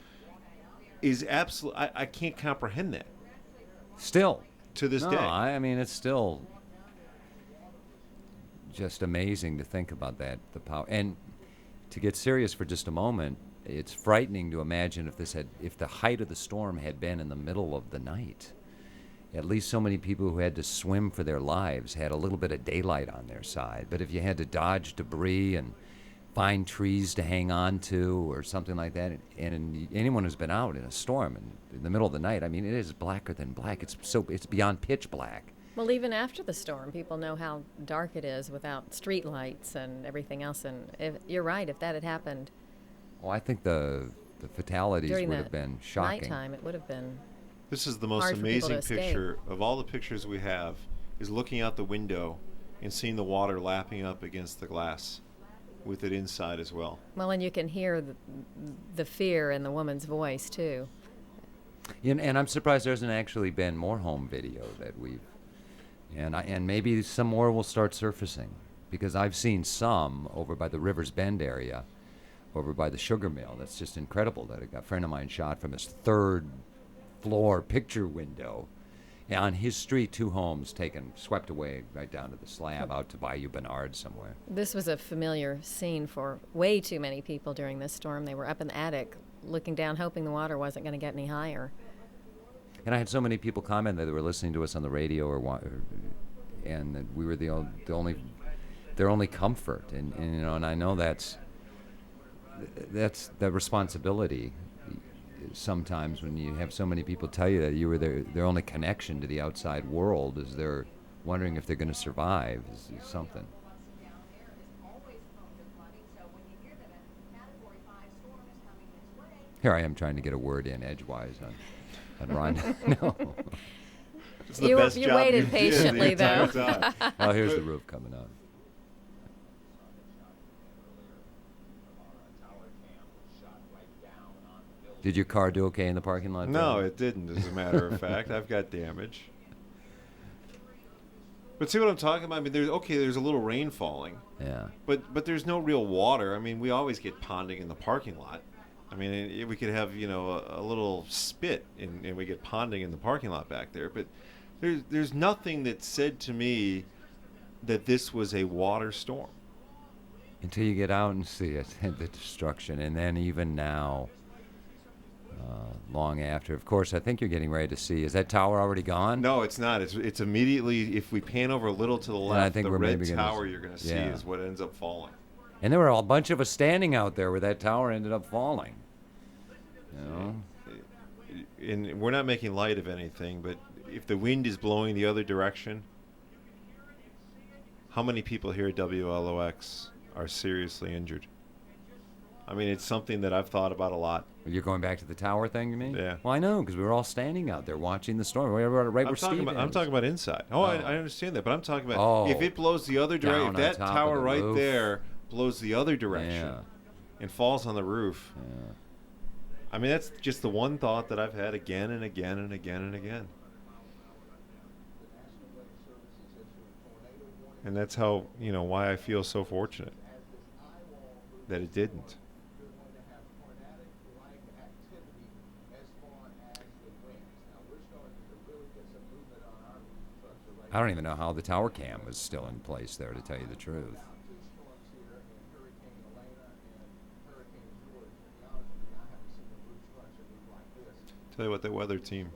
is absolute. I can't comprehend that. Still. To this No, day. I mean, it's still just amazing to think about that, the power. And to get serious for just a moment, it's frightening to imagine if the height of the storm had been in the middle of the night. At least so many people who had to swim for their lives had a little bit of daylight on their side. But if you had to dodge debris and find trees to hang on to or something like that, and anyone who's been out in a storm in the middle of the night, I mean, it is blacker than black. It's beyond pitch black. Well, even after the storm, people know how dark it is without street lights and everything else. And you're right, if that had happened Well, I think the fatalities during would the have been shocking. nighttime, it would have been. This is the most Hard for people to amazing escape. picture of all the pictures we have, is looking out the window and seeing the water lapping up against the glass with it inside as well. Well, and you can hear the fear in the woman's voice, too. And I'm surprised there hasn't actually been more home video that we've, and maybe some more will start surfacing, because I've seen some over by the Rivers Bend area, over by the sugar mill. That's just incredible that a friend of mine shot from his third floor picture window. And on his street, 2 homes swept away right down to the slab out to Bayou Bernard somewhere. This was a familiar scene for way too many people during this storm. They were up in the attic looking down, hoping the water wasn't going to get any higher. And I had so many people comment that they were listening to us on the radio and that we were their only comfort. And you know, and I know that's the responsibility. Sometimes when you have so many people tell you that you were their only connection to the outside world, is they're wondering if they're going to survive is something. Here I am trying to get a word in edgewise on Ron. No. It's the You best job waited you did patiently, the entire though. time. Oh, here's the roof coming up. Did your car do okay in the parking lot? No, there? it didn't, as a matter of fact. I've got damage. But see what I'm talking about? I mean, there's a little rain falling, Yeah. but there's no real water. I mean, we always get ponding in the parking lot. I mean, we could have, you know, a little spit, and we get ponding in the parking lot back there. But there's nothing that said to me that this was a water storm. Until you get out and see it, the destruction. And then even now, long after. Of course, I think you're getting ready to see. Is that tower already gone? No, it's not. It's immediately, if we pan over a little to the I left, think the we're red maybe gonna tower you're going to see yeah. is what ends up falling. And there were a bunch of us standing out there where that tower ended up falling. You know? And we're not making light of anything, but if the wind is blowing the other direction, how many people here at WLOX are seriously injured? I mean, it's something that I've thought about a lot. You're going back to the tower thing, you mean? Yeah. Well, I know, because we were all standing out there watching the storm. We were right where Steve I'm is. talking about inside. Oh, Oh. I understand that, but I'm talking about if it blows the other Down direction, on if that top of tower the right roof. there blows the other direction Yeah. and falls on the roof. Yeah. I mean, that's just the one thought that I've had again and again and again and again. And that's how, you know, why I feel so fortunate that it didn't. I don't even know how the tower cam was still in place there, to tell you the truth. Tell you what, the weather team,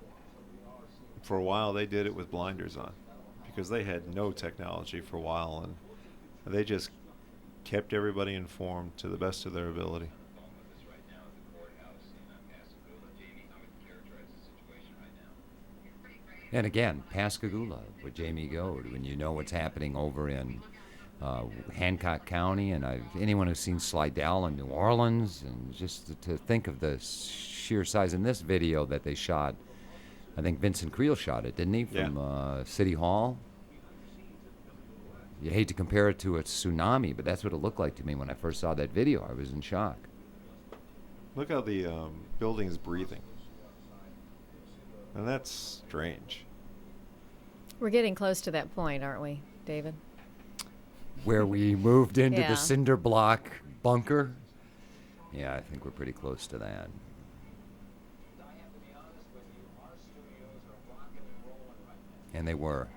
for a while they did it with blinders on because they had no technology for a while, and they just kept everybody informed to the best of their ability. And again, Pascagoula with Jamie Goad, when you know what's happening over in Hancock County, and anyone who's seen Slidell in New Orleans, and just to think of the sheer size in this video that they shot. I think Vincent Creel shot it, didn't he, from City Hall? You hate to compare it to a tsunami, but that's what it looked like to me when I first saw that video. I was in shock. Look how the building is breathing. And that's strange. We're getting close to that point, aren't we, David? Where we moved into Yeah. the cinder block bunker. Yeah, I think we're pretty close to that. And they were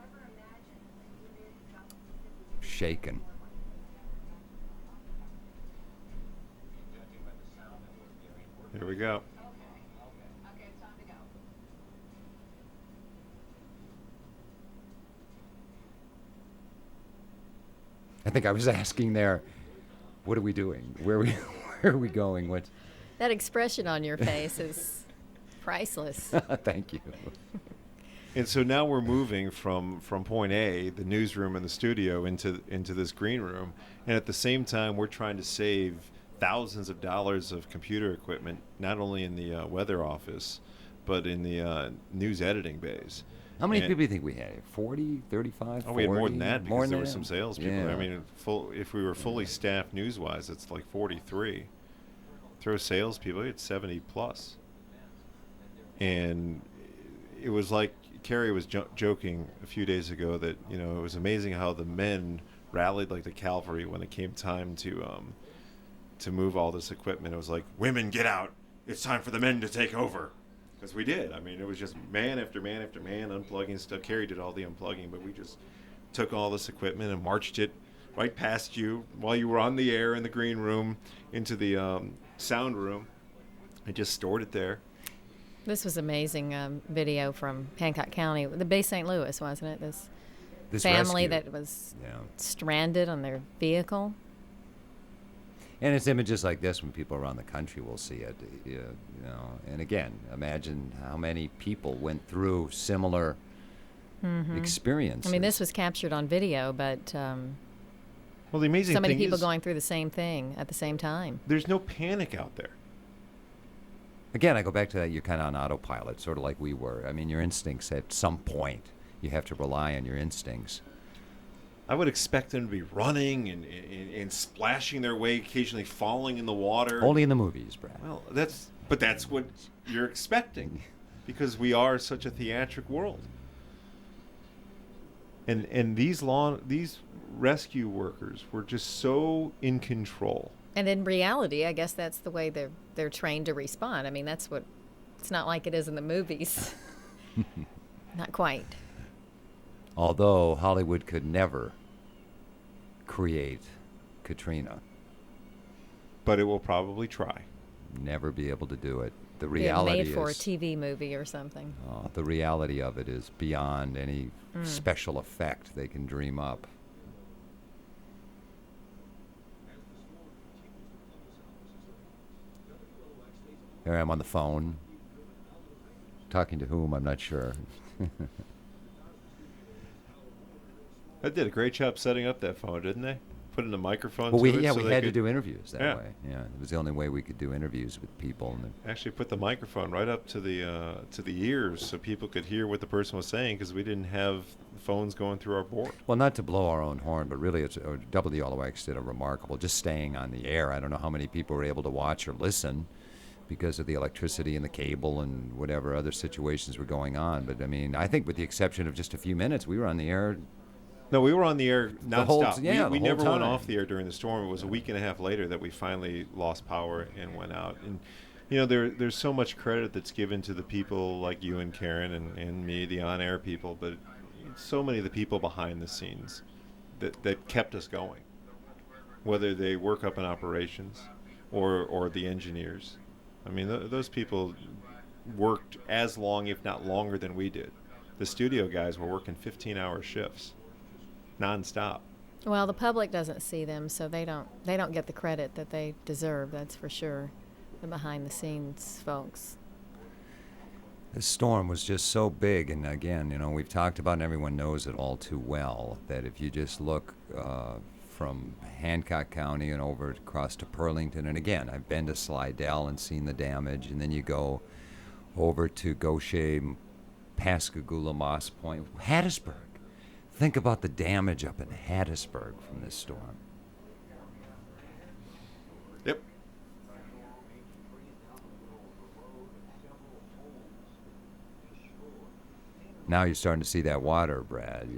shaken. Here we go. I think I was asking there, what are we doing? Where are we going? What? That expression on your face is priceless. Thank you. And so now we're moving from point A, the newsroom and the studio, into this green room, and at the same time we're trying to save thousands of dollars of computer equipment, not only in the weather office, but in the news editing bays. How many And- people do you think we had? 40, 35, 40? Oh, we had more than that because there were than some that? salespeople. Yeah. I mean, if we were fully staffed news-wise, it's like 43. Throw salespeople, it's 70 plus. And it was like Carrie was joking a few days ago that, you know, it was amazing how the men rallied like the cavalry when it came time to move all this equipment. It was like, women, get out! It's time for the men to take over. Because we did. I mean, it was just man after man after man unplugging stuff. Carrie did all the unplugging, but we just took all this equipment and marched it right past you while you were on the air in the green room into the sound room and just stored it there. This was amazing video from Hancock County, the Bay St. Louis, wasn't it? This family rescue. that was Yeah. stranded on their vehicle. And it's images like this when people around the country will see it, you know. And again, imagine how many people went through similar experiences. I mean, this was captured on video, but Well, the amazing so many thing people is going through the same thing at the same time. there's no panic out there. Again, I go back to that, you're kind of on autopilot, sort of like we were. I mean, your instincts at some point, you have to rely on your instincts. I would expect them to be running and splashing their way, occasionally falling in the water. Only in the movies, Brad. Well, that's what you're expecting, because we are such a theatric world. And these rescue workers were just so in control. And in reality, I guess that's the way they're trained to respond. I mean, it's not like it is in the movies. Not quite. Although Hollywood could never create Katrina, But it will probably try. never be able to do it. The Be reality made for a is, TV movie or something. the reality of it is beyond any special effect they can dream up. Here I am on the phone, talking to whom, I'm not sure. They did a great job setting up that phone, didn't they? Put in a microphone. Well, to it we so they had to could do interviews that Yeah. way. Yeah, it was the only way we could do interviews with people. And actually put the microphone right up to the ears so people could hear what the person was saying, because we didn't have phones going through our board. well, not to blow our own horn, but really, WLOX did a remarkable, just staying on the air. I don't know how many people were able to watch or listen because of the electricity and the cable and whatever other situations were going on. But I mean, I think with the exception of just a few minutes, we were on the air. No, we were on the air nonstop. yeah, we the whole never went time. off the air during the storm. It was a week and a half later that we finally lost power and went out. And you know, there's so much credit that's given to the people like you and Karen and me, the on-air people, but so many of the people behind the scenes that kept us going, whether they work up in operations or the engineers. I mean, those people worked as long, if not longer, than we did. The studio guys were working 15-hour shifts, nonstop. Well, the public doesn't see them, so they don't get the credit that they deserve. That's for sure. The behind-the-scenes folks. This storm was just so big, and again, you know, we've talked about, and everyone knows it all too well, that if you just look from Hancock County and over across to Burlington, and again, I've been to Slidell and seen the damage, and then you go over to Gaucher, Pascagoula, Moss Point, Hattiesburg. Think about the damage up in Hattiesburg from this storm. Yep. Now you're starting to see that water, Brad.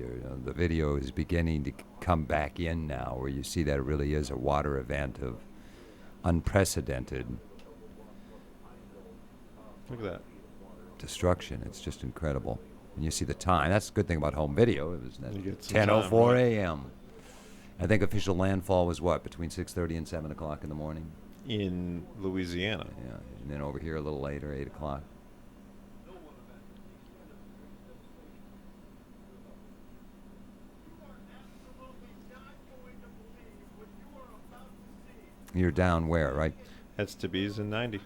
The video is beginning to come back in now, where you see that it really is a water event of unprecedented Look at that. destruction. It's just incredible. And you see the time. That's the good thing about home video. It was You get some time, 10:04 right? a.m. I think official landfall was what, between 6:30 and 7 o'clock in the morning? In Louisiana. Yeah, and then over here a little later, 8 o'clock. You're down where, right? That's Tabiz in 90.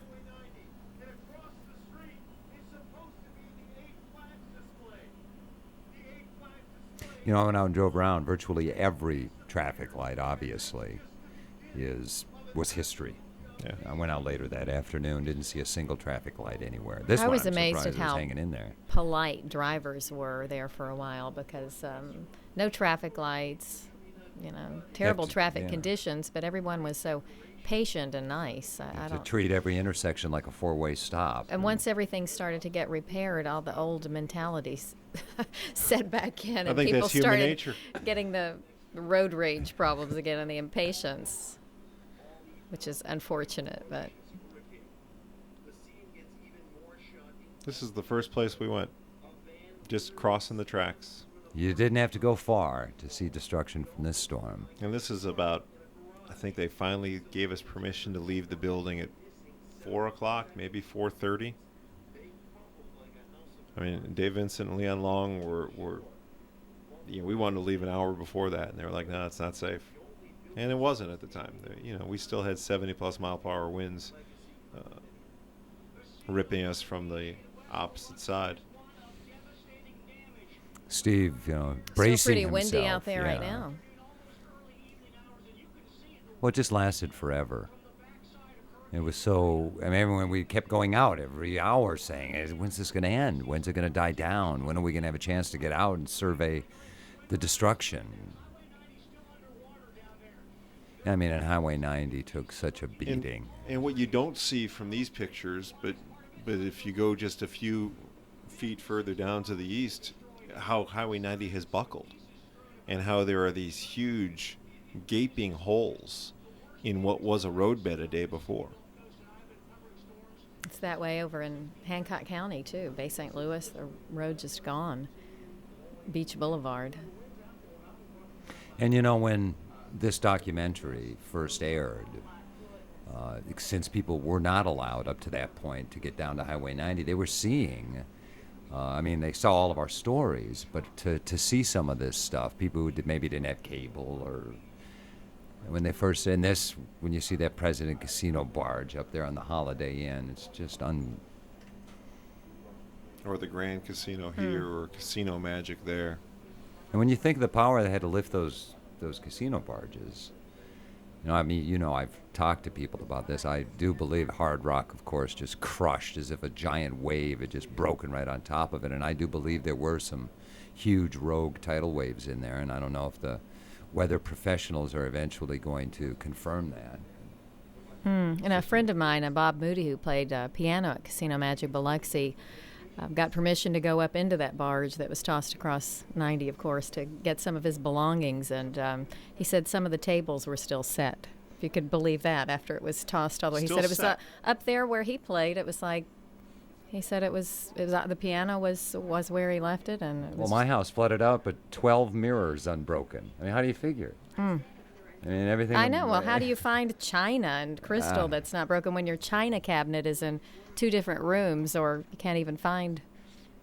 You know, I went out and drove around. Virtually every traffic light, obviously, was history. Yeah. I went out later that afternoon, didn't see a single traffic light anywhere. This I one, was I'm amazed surprised at it was how hanging in there. polite drivers were there for a while, because no traffic lights, terrible That's- traffic yeah. conditions, but everyone was so patient and nice. I To don't. treat every intersection like a four-way stop. And once everything started to get repaired, all the old mentalities set back in, I and think people that's human started nature. getting the road rage problems again and the impatience, which is unfortunate. But This is the first place we went. Just crossing the tracks. You didn't have to go far to see destruction from this storm. And this is about, I think they finally gave us permission to leave the building at 4 o'clock, maybe 4:30. I mean, Dave Vincent and Leon Long were we wanted to leave an hour before that, and they were like, no, it's not safe. And it wasn't at the time. We still had 70-plus mile per hour winds ripping us from the opposite side. Steve, bracing Still pretty himself. windy out there right now. Well, it just lasted forever. It was so. I mean, when we kept going out every hour, saying, "When's this going to end? When's it going to die down? When are we going to have a chance to get out and survey the destruction?" I mean, and Highway 90 took such a beating. And what you don't see from these pictures, but if you go just a few feet further down to the east, how Highway 90 has buckled, and how there are these huge gaping holes in what was a roadbed a day before. It's that way over in Hancock County, too. Bay St. Louis, the road just gone. Beach Boulevard. And when this documentary first aired, since people were not allowed up to that point to get down to Highway 90, they were seeing, they saw all of our stories, but to see some of this stuff, people who maybe didn't have cable, or when they first, when you see that President Casino barge up there on the Holiday Inn, it's just Or the Grand Casino here, or Casino Magic there. And when you think of the power that had to lift those casino barges, I've talked to people about this. I do believe Hard Rock, of course, just crushed as if a giant wave had just broken right on top of it. And I do believe there were some huge rogue tidal waves in there. And I don't know if the weather professionals are eventually going to confirm that. And a friend of mine, Bob Moody, who played piano at Casino Magic Biloxi, got permission to go up into that barge that was tossed across 90, of course, to get some of his belongings. And he said some of the tables were still set, if you could believe that, after it was tossed. Although he Still said it was set. up there where he played. It was like, he said it was the piano was where he left it. And it was Well, my house flooded out, but 12 mirrors unbroken. I mean, how do you figure? I mean, everything. I know. Well, how do you find china and crystal that's not broken when your china cabinet is in 2 different rooms, or you can't even find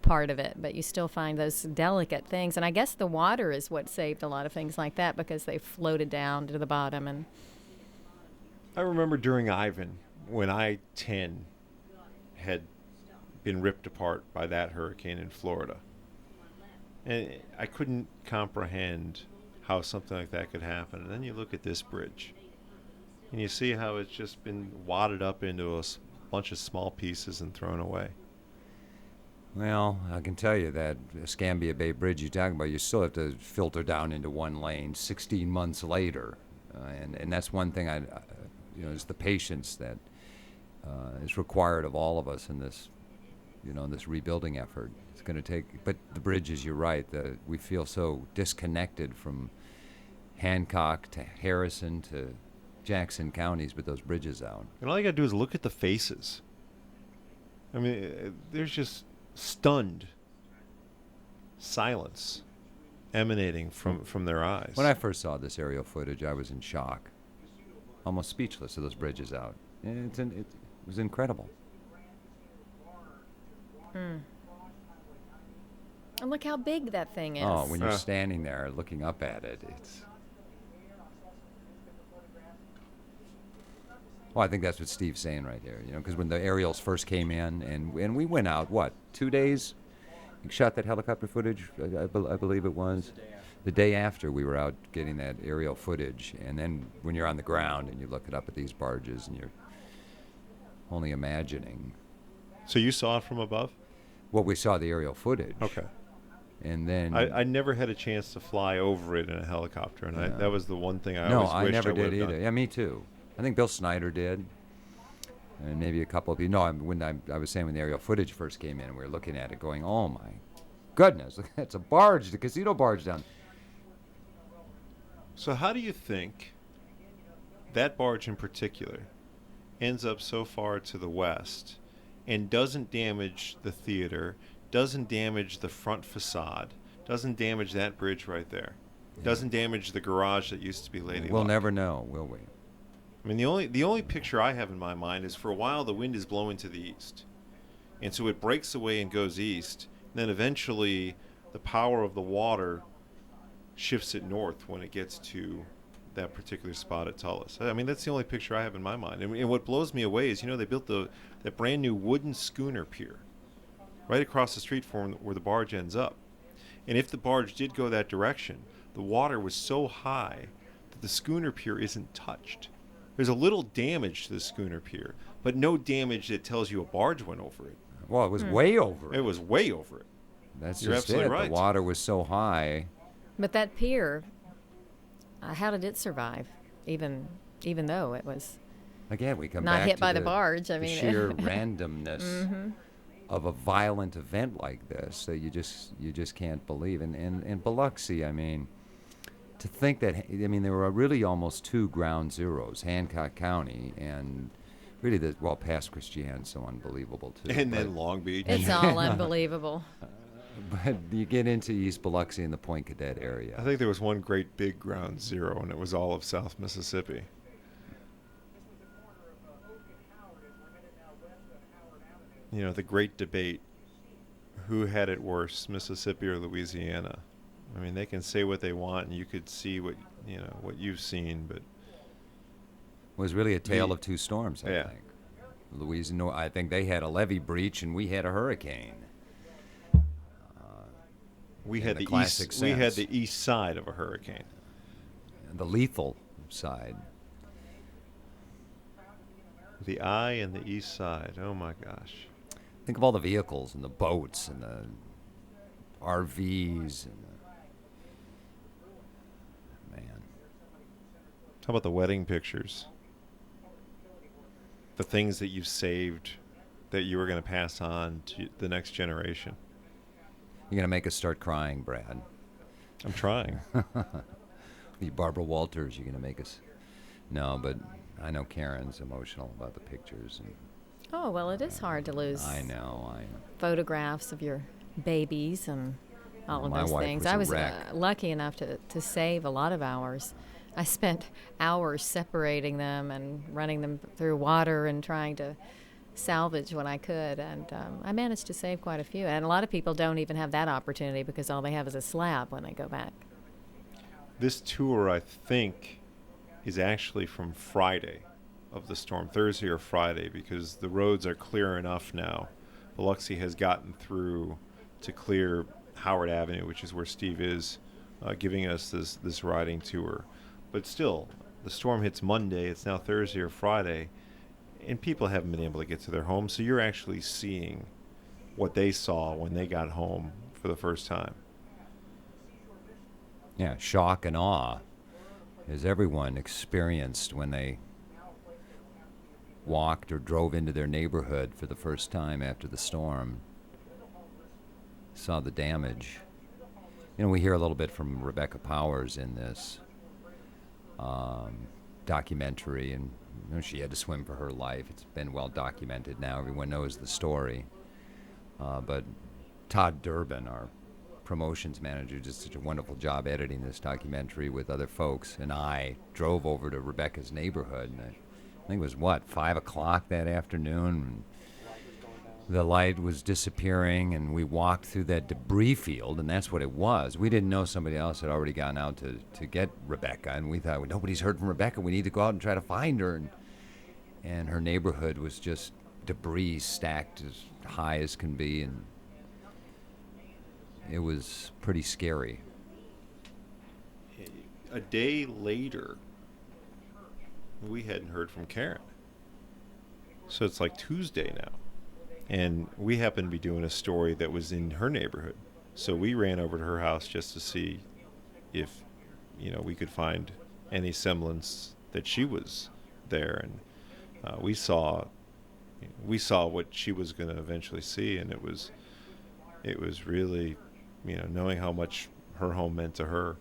part of it, but you still find those delicate things? And I guess the water is what saved a lot of things like that, because they floated down to the bottom. And I remember during Ivan, when I-10 had been ripped apart by that hurricane in Florida, and I couldn't comprehend how something like that could happen. And then you look at this bridge, and you see how it's just been wadded up into a bunch of small pieces and thrown away. Well, I can tell you that Escambia Bay Bridge you're talking about, you still have to filter down into one lane 16 months later. And that's one thing is the patience that is required of all of us in this, this rebuilding effort. It's going to take, but the bridges, you're right, we feel so disconnected from Hancock to Harrison to Jackson counties with those bridges out. And all you got to do is look at the faces. I mean, there's just stunned silence emanating from their eyes. When I first saw this aerial footage, I was in shock, almost speechless of those bridges out. It was incredible. And look how big that thing is. Oh, when you're standing there looking up at it, it's... Well, I think that's what Steve's saying right here, because when the aerials first came in, and we went out, 2 days? We shot that helicopter footage, I believe it was. The day after, we were out getting that aerial footage, and then when you're on the ground and you look it up at these barges, and you're only imagining. So you saw it from above? Well, we saw the aerial footage. Okay. And then... I never had a chance to fly over it in a helicopter, and that was the one thing I No, always I wished never I would did have either. done. Yeah, me too. I think Bill Snyder did, and maybe a couple of you. No, when I was saying when the aerial footage first came in, and we were looking at it, going, "Oh my goodness, that's a barge, the casino barge down." So how do you think that barge in particular ends up so far to the west and doesn't damage the theater, doesn't damage the front facade, doesn't damage that bridge right there, doesn't damage the garage that used to be Lady We'll Luck? never know, will we? I mean, the only picture I have in my mind is, for a while the wind is blowing to the east, and so it breaks away and goes east, Then eventually, the power of the water shifts it north when it gets to that particular spot at Tullis. I mean, that's the only picture I have in my mind. And what blows me away is, they built that brand new wooden schooner pier right across the street from where the barge ends up. And if the barge did go that direction, the water was so high that the schooner pier isn't touched. There's a little damage to the schooner pier, but no damage that tells you a barge went over it. Well, it was way over It was way over it. That's You're just absolutely it. right. The water was so high. But that pier, how did it survive? Even though it was Again, we come not back hit to by the barge. I the mean, sheer randomness of a violent event like this that you just can't believe. And in Biloxi, I mean, to think that, there were really almost two ground zeros, Hancock County and really past Christiane's so unbelievable too. And then Long Beach. it's all unbelievable. But you get into East Biloxi and the Point Cadet area. I think there was one great big ground zero, and it was all of South Mississippi. The great debate, who had it worse, Mississippi or Louisiana? I mean, they can say what they want, and you could see what you've seen, but It was really a tale of two storms, I Yeah. think. Louisiana, I think they had a levee breach and we had a hurricane. we In had the the classic east. We had sense. the east side of a hurricane. The lethal side. The eye and the east side. Oh my gosh. Think of all the vehicles and the boats and the RVs and man. How about the wedding pictures? The things that you saved that you were going to pass on to the next generation. You're gonna make us start crying, Brad. I'm trying. You Barbara Walters, you're gonna make us. No, but I know Karen's emotional about the pictures, and Oh, well, it is hard to lose I know. photographs of your babies and all of My those wife things. was I a was wreck. lucky enough to save a lot of hours. I spent hours separating them and running them through water and trying to salvage what I could. And I managed to save quite a few. And a lot of people don't even have that opportunity because all they have is a slab when they go back. This tour, I think, is actually from Friday of the storm, Thursday or Friday, because the roads are clear enough now. Biloxi has gotten through to clear Howard Avenue, which is where Steve is, giving us this riding tour. But still, the storm hits Monday. It's now Thursday or Friday, and people haven't been able to get to their homes. So you're actually seeing what they saw when they got home for the first time. Yeah, shock and awe, as everyone experienced when they walked or drove into their neighborhood for the first time after the storm, saw the damage. We hear a little bit from Rebecca Powers in this documentary, and she had to swim for her life. It's been well documented now. Everyone knows the story. But Todd Durbin, our promotions manager, did such a wonderful job editing this documentary with other folks, and I drove over to Rebecca's neighborhood, and I think it was 5 o'clock that afternoon, and the light was disappearing, and we walked through that debris field, and that's what it was. We didn't know somebody else had already gone out to get Rebecca, and we thought, well, nobody's heard from Rebecca. We need to go out and try to find her. And her neighborhood was just debris stacked as high as can be, and it was pretty scary. A day later, we hadn't heard from Karen. So it's like Tuesday now. And we happened to be doing a story that was in her neighborhood. So we ran over to her house just to see if, we could find any semblance that she was there. And we saw what she was going to eventually see, and it was really, knowing how much her home meant to her,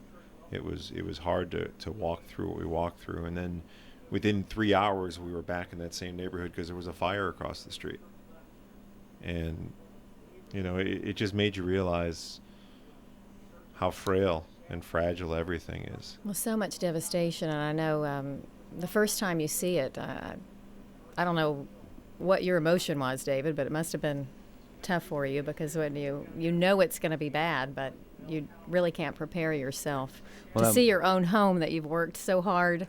it was hard to walk through what we walked through. And then within 3 hours, we were back in that same neighborhood because there was a fire across the street. And, it just made you realize how frail and fragile everything is. Well, so much devastation, and I know the first time you see it, I don't know what your emotion was, David, but it must have been tough for you because when you know it's going to be bad, but you really can't prepare yourself Well, to see your own home that you've worked so hard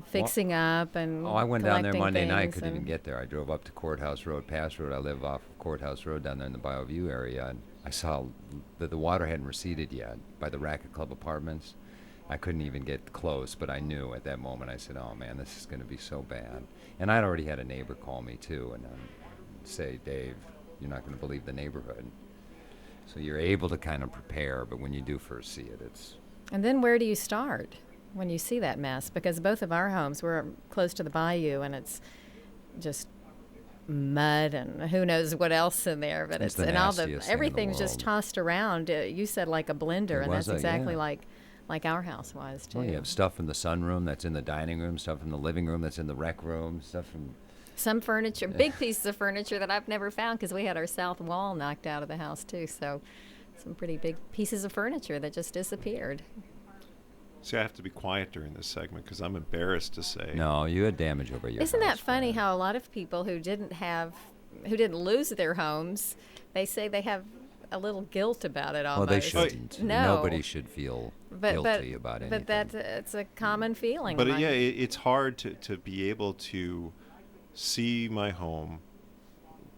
fixing up and I went down there collecting Monday night. things Couldn't even and- get there. I drove up to Courthouse Road, Pass Road. I live off of Courthouse Road down there in the Bioview area, and I saw that the water hadn't receded yet by the Racket Club Apartments. I couldn't even get close, but I knew at that moment. I said, "Oh man, this is going to be so bad." And I'd already had a neighbor call me too, and say, "Dave, you're not going to believe the neighborhood." So you're able to kind of prepare, but when you do first see it, it's And then where do you start when you see that mess? Because both of our homes, we're close to the bayou, and it's just mud and who knows what else in there. But It's it's the and all nastiest thing in the everything's just world. tossed around. You said like a blender, It and was that's exactly yeah. like our house was too. Well, you have stuff from the sunroom that's in the dining room, stuff from the living room that's in the rec room, stuff from Some furniture, big pieces of furniture that I've never found because we had our south wall knocked out of the house too. So some pretty big pieces of furniture that just disappeared. See, I have to be quiet during this segment because I'm embarrassed to say. No, you had damage over your Isn't house, that funny Fran. how a lot of people who didn't lose their homes, they say they have a little guilt about it Well, almost. they shouldn't. No. Nobody should feel but, guilty about anything. But it's a common feeling. But among- yeah, it's hard to be able to see my home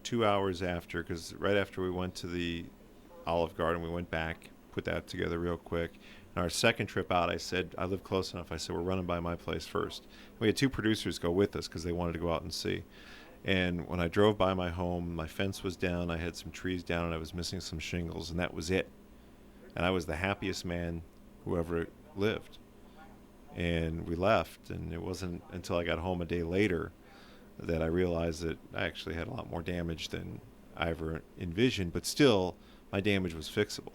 2 hours after, because right after we went to the Olive Garden, we went back, put that together real quick. And our second trip out, I said, I live close enough. I said, we're running by my place first. We had two producers go with us because they wanted to go out and see. And when I drove by my home, my fence was down, I had some trees down, and I was missing some shingles, and that was it. And I was the happiest man who ever lived. And we left, and it wasn't until I got home a day later that I realized that I actually had a lot more damage than I ever envisioned, but still, my damage was fixable.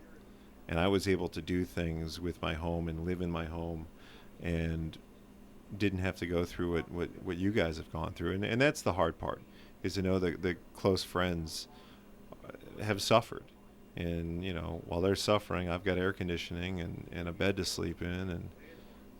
And I was able to do things with my home and live in my home and didn't have to go through what you guys have gone through. And that's the hard part, is to know that the close friends have suffered. And, you know, while they're suffering, I've got air conditioning and a bed to sleep in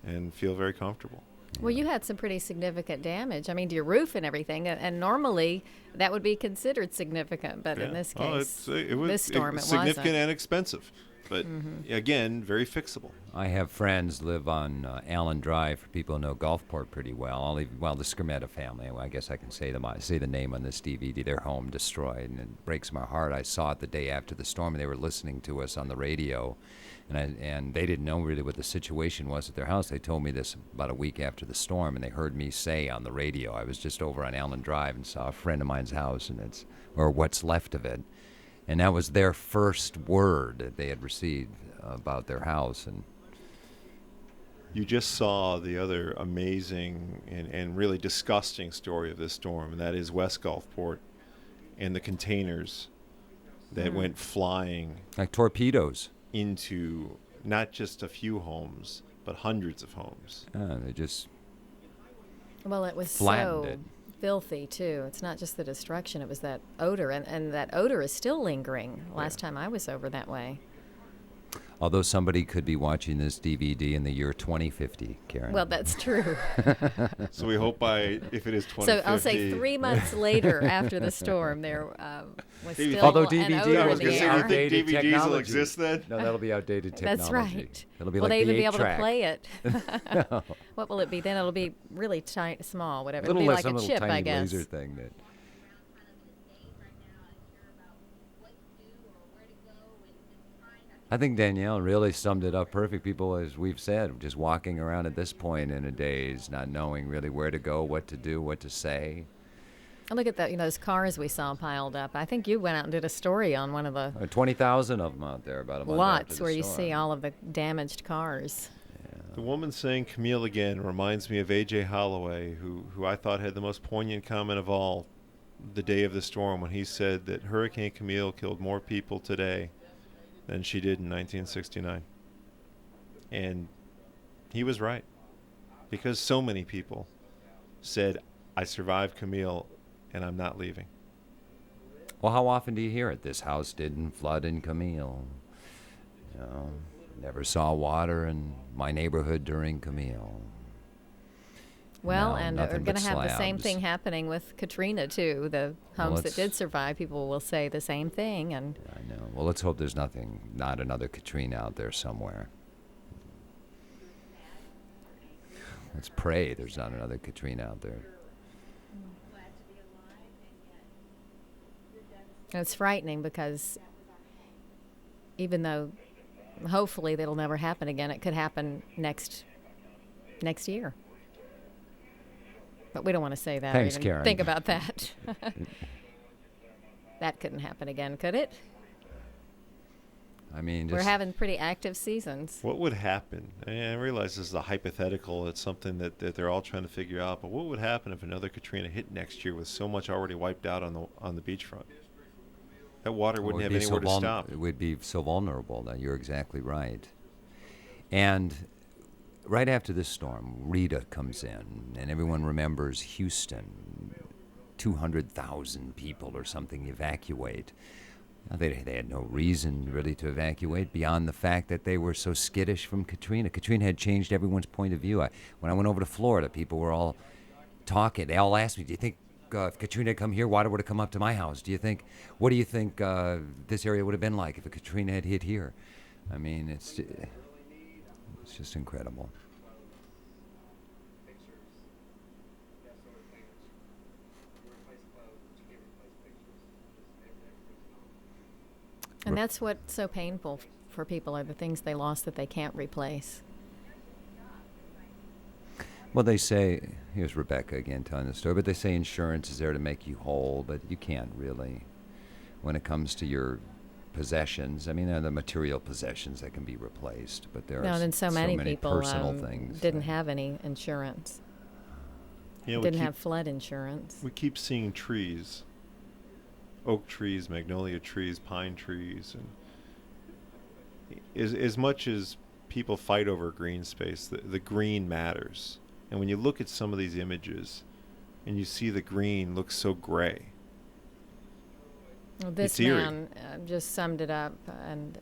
and feel very comfortable. Well, you had some pretty significant damage. I mean, to your roof and everything. And normally that would be considered significant, but in this case, this storm, it significant wasn't. and expensive. But again, very fixable. I have friends live on Allen Drive. For people who know Gulfport pretty well, the Skermetta family. Well, I guess I can say the name on this DVD. Their home destroyed, and it breaks my heart. I saw it the day after the storm, and they were listening to us on the radio, and they didn't know really what the situation was at their house. They told me this about a week after the storm, and they heard me say on the radio. I was just over on Allen Drive and saw a friend of mine's house, or what's left of it. And that was their first word that they had received about their house. And You just saw the other amazing and really disgusting story of this storm, and that is West Gulfport and the containers that went flying like torpedoes. into not just a few homes, but hundreds of homes. They just Well, it was flattened so it. filthy too. It's not just the destruction; it was that odor, and that odor is still lingering. Last time I was over that way. Although somebody could be watching this DVD in the year 2050, Karen. Well, that's true. So we hope if it is 2050. So I'll say 3 months later, after the storm, there was DVD still Although an DVD, odor I in was the gonna say, air. you think outdated DVDs will technology. exist then? No, that'll be outdated technology. That's right. It'll be Will like they the even be able to 8-track. play it? What will it be then? It'll be really tiny, small, whatever. Little It'll be less, like some a little chip, tiny I guess. laser thing that. I think Danielle really summed it up perfect. People, as we've said, just walking around at this point in a daze, not knowing really where to go, what to do, what to say. And look at that, those cars we saw piled up. I think you went out and did a story on one of the 20,000 of them out there about a month after lots the where you storm. see all of the damaged cars. The woman saying Camille again reminds me of A.J. Holloway, who I thought had the most poignant comment of all the day of the storm when he said that Hurricane Camille killed more people today than she did in 1969. And he was right, because so many people said, I survived Camille and I'm not leaving. Well, how often do you hear it? This house didn't flood in Camille. Never saw water in my neighborhood during Camille. Well, No, and nothing we're but going to have the same slabs. thing happening with Katrina, too. The homes that it's- did survive, people will say the same thing. And I know. Well, let's hope there's not another Katrina out there somewhere. Let's pray there's not another Katrina out there. it's frightening because even though hopefully that'll never happen again, it could happen next year. But we don't want to say that Thanks, or even Karen. think about that. That couldn't happen again, could it? I mean, We're just having pretty active seasons. What would happen? And I realize this is a hypothetical. It's something that they're all trying to figure out. But what would happen if another Katrina hit next year with so much already wiped out on the beachfront? That water wouldn't have anywhere to stop. It would be so vulnerable. That you're exactly right. And right after this storm, Rita comes in, and everyone remembers Houston. 200,000 people or something evacuate. Now, they had no reason really to evacuate beyond the fact that they were so skittish from Katrina. Katrina had changed everyone's point of view. When I went over to Florida, people were all talking. They all asked me, do you think if Katrina had come here, water would have come up to my house? What do you think this area would have been like if a Katrina had hit here? I mean, it's just incredible. And that's what's so painful for people are the things they lost that they can't replace. Well, they say, here's Rebecca again telling the story, but they say insurance is there to make you whole, but you can't really when it comes to your possessions. I mean, there are the material possessions that can be replaced, but there are And so many people personal things. didn't have any insurance. Didn't have flood insurance. We keep seeing trees, oak trees, magnolia trees, pine trees, and as much as people fight over green space, the green matters. And when you look at some of these images, and you see the green looks so gray. Well, this It's eerie. man just summed it up, and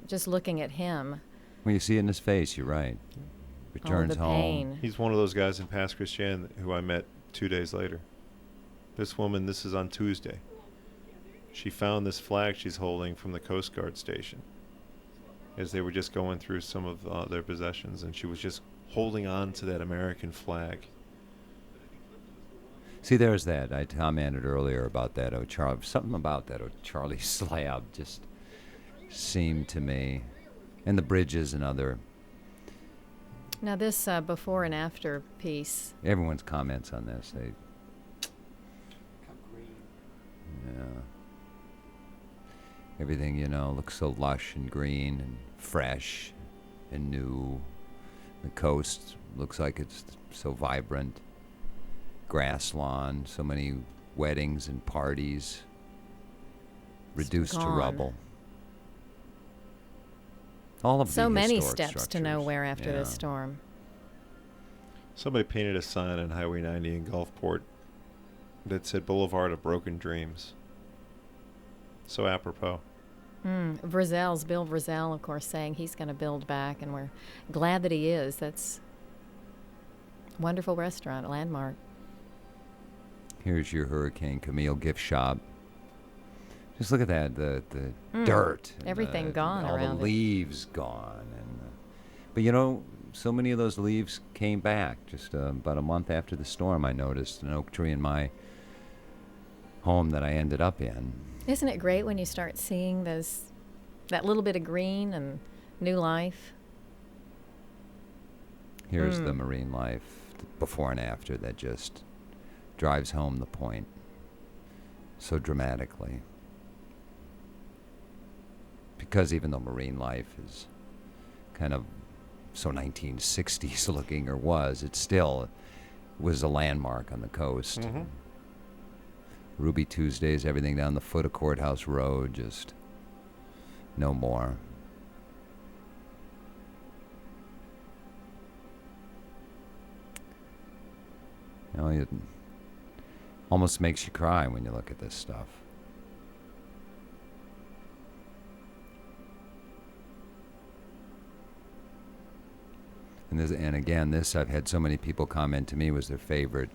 just looking at him, When you see it in his face, you're right. Returns the home. pain. He's one of those guys in Pass Christian who I met 2 days later. This woman, this is on Tuesday. She found this flag she's holding from the Coast Guard station as they were just going through some of their possessions, and she was just holding on to that American flag. See, there's that. I commented earlier about that. Something about that Charlie slab just seemed to me, and the bridges and other. Now this before and after piece, Everyone's comments on this. Yeah. Everything, looks so lush and green and fresh and new. The coast looks like it's so vibrant. Grass lawn, so many weddings and parties. Reduced to gone. rubble. All of so the many historic steps to structures. nowhere after this Yeah. storm. Somebody painted a sign on Highway 90 in Gulfport that said Boulevard of Broken Dreams. So apropos. Bill Vrizel, of course, saying he's going to build back, and we're glad that he is. That's a wonderful restaurant, a landmark. Here's your Hurricane Camille gift shop. Just look at that, the dirt. and Everything gone all around the it. leaves gone. But so many of those leaves came back. Just about a month after the storm, I noticed an oak tree in my home that I ended up in. Isn't it great when you start seeing that little bit of green and new life? Here's the marine life before and after that just drives home the point so dramatically. Because even though marine life is kind of so 1960s looking, or was, it still was a landmark on the coast. Mm-hmm. Ruby Tuesdays, everything down the foot of Courthouse Road, just no more. It almost makes you cry when you look at this stuff. And And again, this I've had so many people comment to me was their favorite,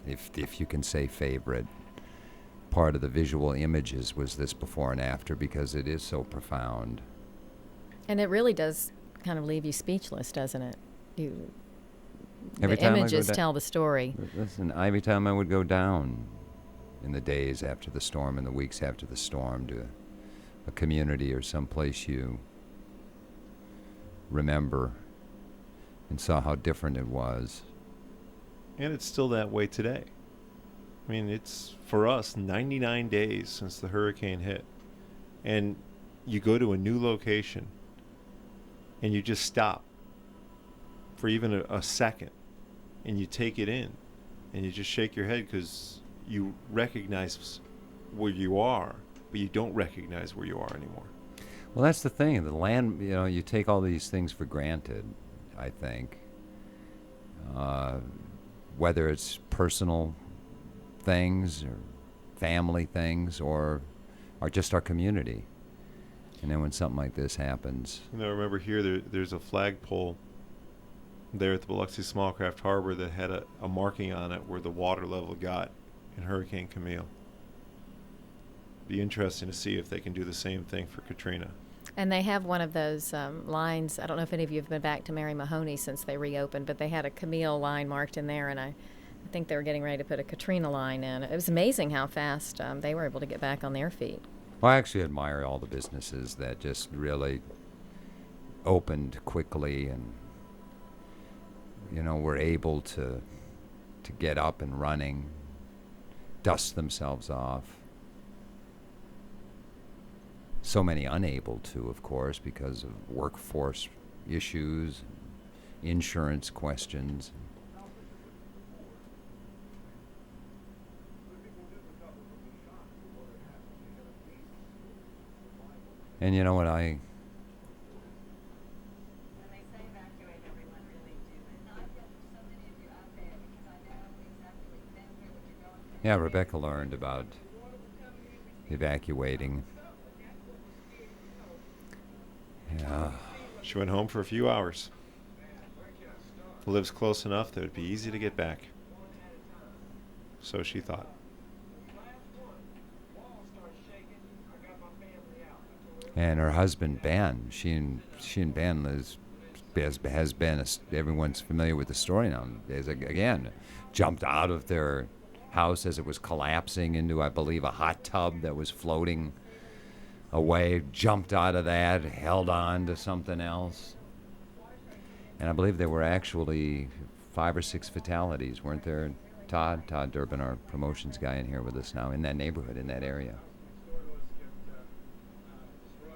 if you can say favorite, part of the visual images was this before and after, because it is so profound. And it really does kind of leave you speechless, doesn't it? Every The time I go images da- tell the story. Listen, every time I would go down in the days after the storm and the weeks after the storm to a community or someplace you remember and saw how different it was. And it's still that way today. I mean, it's, for us, 99 days since the hurricane hit. And you go to a new location and you just stop for even a second and you take it in and you just shake your head because you recognize where you are, but you don't recognize where you are anymore. Well, that's the thing. The land, you take all these things for granted, I think. Whether it's personal things or family things or just our community. And then when something like this happens. I remember here there's a flagpole there at the Biloxi Small Craft Harbor that had a marking on it where the water level got in Hurricane Camille. Be interesting to see if they can do the same thing for Katrina. And they have one of those lines. I don't know if any of you have been back to Mary Mahoney since they reopened, but they had a Camille line marked in there, and I think they were getting ready to put a Katrina line in. It was amazing how fast they were able to get back on their feet. Well, I actually admire all the businesses that just really opened quickly and, were able to get up and running, dust themselves off. So many unable to, of course, because of workforce issues, insurance questions. And you know what Yeah, Rebecca learned about evacuating. Yeah. She went home for a few hours. Lives close enough that it'd be easy to get back. So she thought. And her husband Ben, she and Ben has been everyone's familiar with the story now. Again, jumped out of their house as it was collapsing into, I believe, a hot tub that was floating away. Jumped out of that, held on to something else, and I believe there were actually 5 or 6 fatalities, weren't there? Todd Durbin, our promotions guy in here with us now, in that neighborhood, in that area.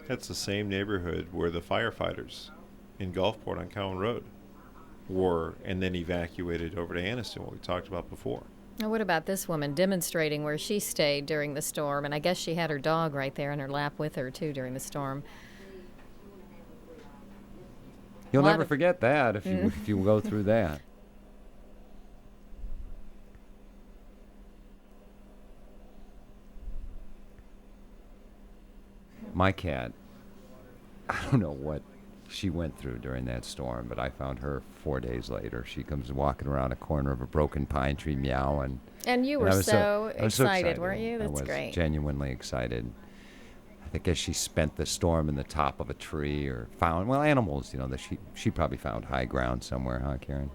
That's the same neighborhood where the firefighters in Gulfport on Cowan Road were, and then evacuated over to Anniston, what we talked about before. Now, what about this woman demonstrating where she stayed during the storm? And I guess she had her dog right there in her lap with her, too, during the storm. You'll never forget that if you go through that. My cat, I don't know what she went through during that storm, but I found her 4 days later. She comes walking around a corner of a broken pine tree meowing. And you were I was so excited, excited, weren't you? That's I was great. Genuinely excited. I guess she spent the storm in the top of a tree or found, animals, that she probably found high ground somewhere, huh, Karen?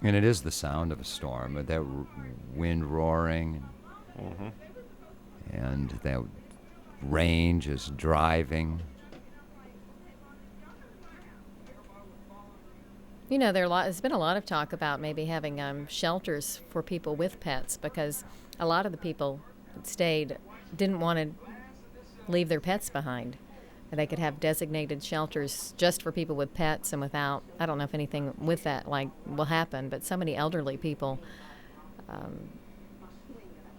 And it is the sound of a storm, but that wind roaring, and that rain just driving. There's been a lot of talk about maybe having shelters for people with pets, because a lot of the people that stayed didn't want to leave their pets behind. They could have designated shelters just for people with pets and without. I don't know if anything with that will happen, but so many elderly people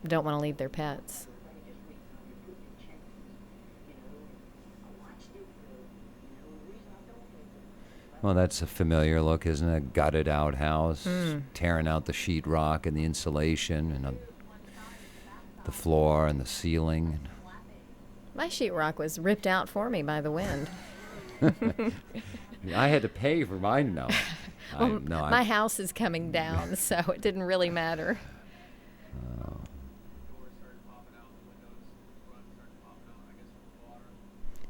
don't want to leave their pets. Well, that's a familiar look, isn't it? Gutted out house, tearing out the sheetrock and the insulation and the floor and the ceiling. My sheetrock was ripped out for me by the wind. I had to pay for mine now. Well, my house is coming down, so it didn't really matter.